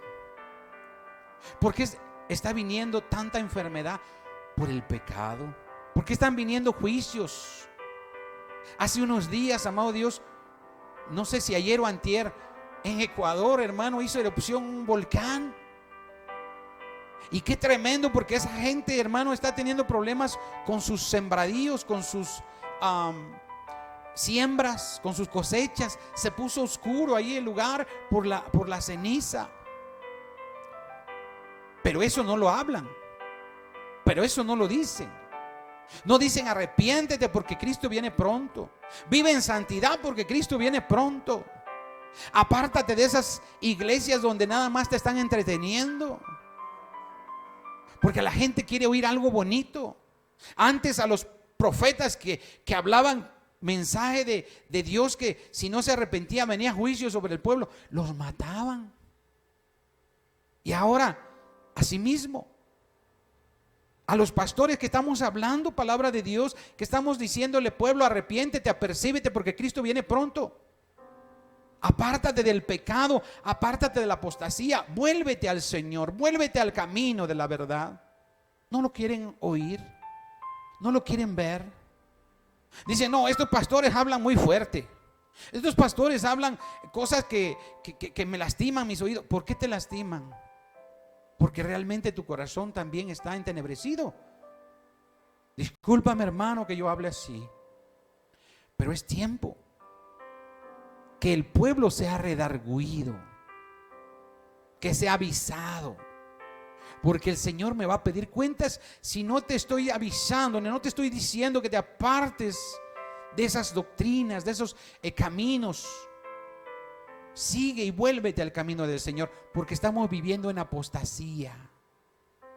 Porque está viniendo tanta enfermedad por el pecado. Porque están viniendo juicios. Hace unos días, amado Dios, no sé si ayer o antier, en Ecuador, hermano, hizo erupción un volcán. Y qué tremendo, porque esa gente, hermano, está teniendo problemas con sus sembradíos, con sus siembras, con sus cosechas. Se puso oscuro ahí el lugar por la ceniza. Pero eso no lo hablan. Pero eso no lo dicen. No dicen arrepiéntete porque Cristo viene pronto. Vive en santidad porque Cristo viene pronto. Apártate de esas iglesias donde nada más te están entreteniendo. Porque la gente quiere oír algo bonito. Antes a los profetas que hablaban mensaje de Dios, que si no se arrepentía venía juicio sobre el pueblo, los mataban. Y ahora, asimismo, a los pastores que estamos hablando palabra de Dios, que estamos diciéndole, pueblo, arrepiéntete, apercíbete porque Cristo viene pronto. Apártate del pecado, apártate de la apostasía, vuélvete al Señor, vuélvete al camino de la verdad. No lo quieren oír, no lo quieren ver. Dicen, no, estos pastores hablan muy fuerte. Estos pastores hablan cosas que me lastiman mis oídos. ¿Por qué te lastiman? Porque realmente tu corazón también está entenebrecido. Discúlpame, hermano, que yo hable así, pero es tiempo que el pueblo sea redarguido, que sea avisado, porque el Señor me va a pedir cuentas si no te estoy avisando, no te estoy diciendo que te apartes de esas doctrinas, de esos caminos. Sigue y vuélvete al camino del Señor, porque estamos viviendo en apostasía.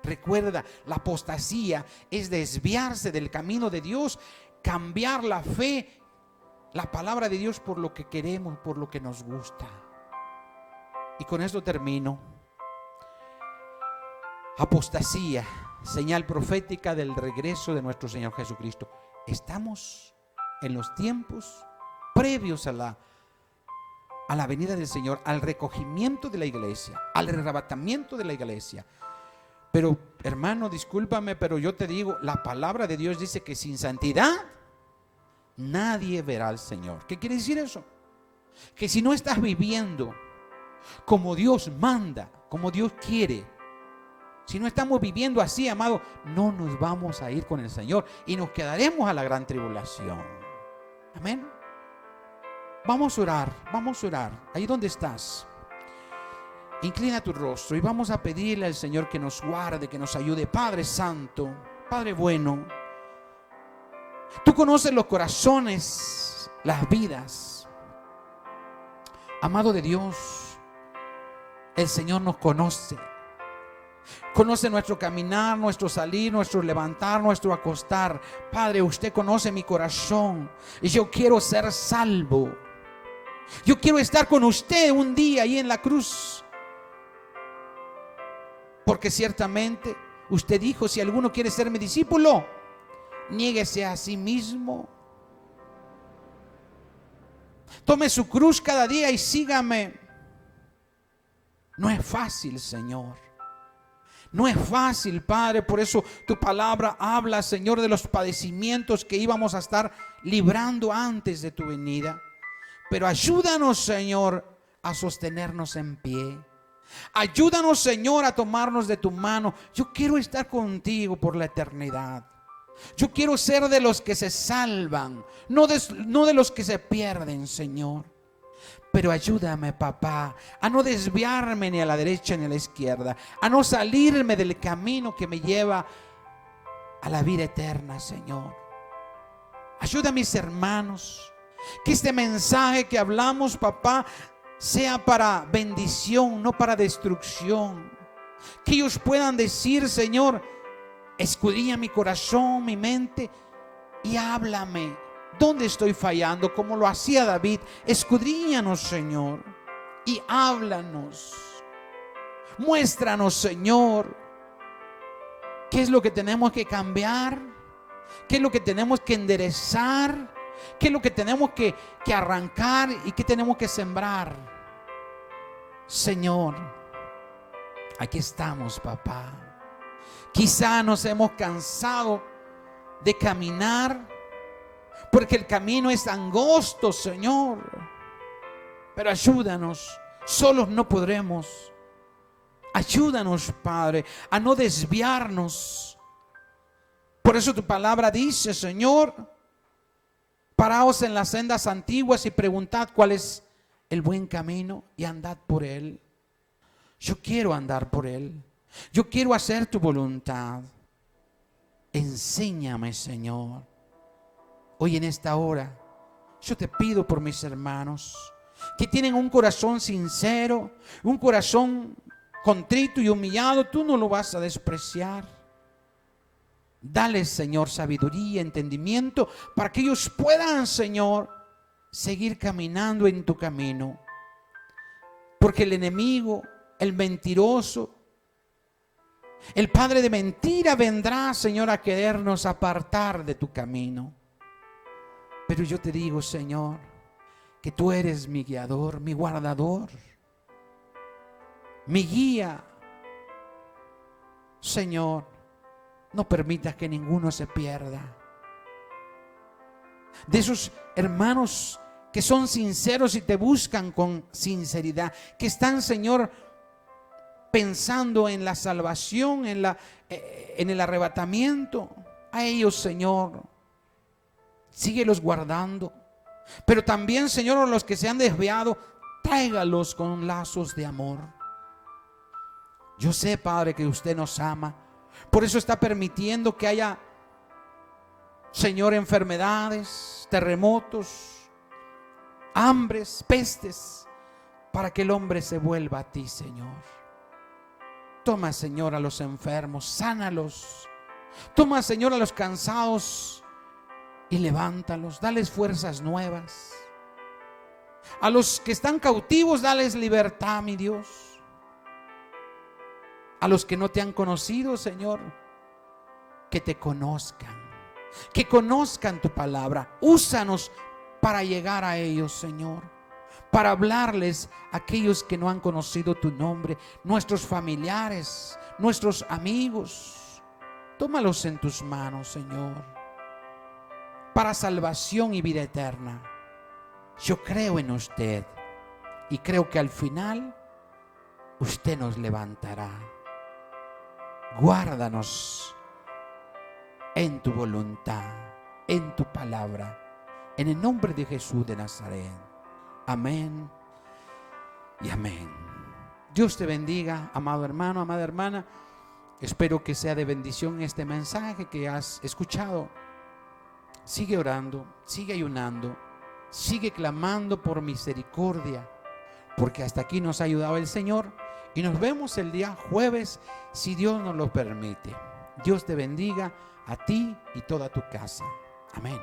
Recuerda, la apostasía es desviarse del camino de Dios, cambiar la fe, la palabra de Dios por lo que queremos, por lo que nos gusta. Y con esto termino. Apostasía, señal profética del regreso de nuestro Señor Jesucristo. Estamos en los tiempos previos a la venida del Señor, al recogimiento de la iglesia, al arrebatamiento de la iglesia. Pero hermano, discúlpame, pero yo te digo, la palabra de Dios dice que sin santidad nadie verá al Señor. ¿Qué quiere decir eso? Que si no estás viviendo como Dios manda, como Dios quiere, si no estamos viviendo así, amado, no nos vamos a ir con el Señor y nos quedaremos a la gran tribulación. Amén. Vamos a orar, ahí donde estás. Inclina tu rostro y vamos a pedirle al Señor que nos guarde, que nos ayude. Padre Santo, Padre bueno, tú conoces los corazones, las vidas. Amado de Dios, el Señor nos conoce. Conoce nuestro caminar, nuestro salir, nuestro levantar, nuestro acostar. Padre, usted conoce mi corazón y yo quiero ser salvo. Yo quiero estar con usted un día ahí en la cruz. Porque ciertamente usted dijo, si alguno quiere ser mi discípulo, niéguese a sí mismo. Tome su cruz cada día y sígame. No es fácil, Señor. No es fácil, Padre. Por eso tu palabra habla, Señor, de los padecimientos que íbamos a estar librando antes de tu venida. Pero ayúdanos, Señor, a sostenernos en pie. Ayúdanos, Señor, a tomarnos de tu mano. Yo quiero estar contigo por la eternidad. Yo quiero ser de los que se salvan, no de los que se pierden, Señor. Pero ayúdame, papá, a no desviarme ni a la derecha ni a la izquierda, a no salirme del camino que me lleva a la vida eterna, Señor. Ayuda a mis hermanos, que este mensaje que hablamos, papá, sea para bendición, no para destrucción. Que ellos puedan decir, Señor, escudriña mi corazón, mi mente y háblame. ¿Dónde estoy fallando? Como lo hacía David. Escudriñanos, Señor, y háblanos. Muéstranos, Señor, qué es lo que tenemos que cambiar, qué es lo que tenemos que enderezar, qué es lo que tenemos que arrancar y qué tenemos que sembrar. Señor, aquí estamos, papá. Quizá nos hemos cansado de caminar porque el camino es angosto, Señor. Pero ayúdanos, solos no podremos. Ayúdanos, Padre, a no desviarnos. Por eso tu palabra dice, Señor, paraos en las sendas antiguas y preguntad cuál es el buen camino y andad por él. Yo quiero andar por él. Yo quiero hacer tu voluntad. Enséñame, Señor. Hoy en esta hora, yo te pido por mis hermanos que tienen un corazón sincero, un corazón contrito y humillado. Tú no lo vas a despreciar. Dale, Señor, sabiduría, entendimiento, para que ellos puedan, Señor, seguir caminando en tu camino. Porque el enemigo, el mentiroso, el padre de mentira vendrá, Señor, a querernos apartar de tu camino. Pero yo te digo, Señor, que tú eres mi guiador, mi guardador, mi guía. Señor, no permitas que ninguno se pierda. De esos hermanos que son sinceros y te buscan con sinceridad, que están, Señor, pensando en la salvación, en el arrebatamiento, a ellos, Señor, síguelos guardando. Pero también, Señor, a los que se han desviado, tráigalos con lazos de amor. Yo sé, Padre, que usted nos ama. Por eso está permitiendo que haya, Señor, enfermedades, terremotos, hambres, pestes, para que el hombre se vuelva a ti, Señor. Toma, Señor, a los enfermos, sánalos. Toma, Señor, a los cansados y levántalos, dales fuerzas nuevas. A los que están cautivos, dales libertad, mi Dios. A los que no te han conocido, Señor, que te conozcan, que conozcan tu palabra. Úsanos para llegar a ellos, Señor, para hablarles a aquellos que no han conocido tu nombre, nuestros familiares, nuestros amigos. Tómalos en tus manos, Señor, para salvación y vida eterna. Yo creo en usted y creo que al final usted nos levantará. Guárdanos en tu voluntad, en tu palabra, en el nombre de Jesús de Nazaret. Amén y amén. Dios te bendiga, amado hermano, amada hermana. Espero que sea de bendición este mensaje que has escuchado. Sigue orando, sigue ayunando, sigue clamando por misericordia, porque hasta aquí nos ha ayudado el Señor. Y nos vemos el día jueves, si Dios nos lo permite. Dios te bendiga a ti y toda tu casa. Amén.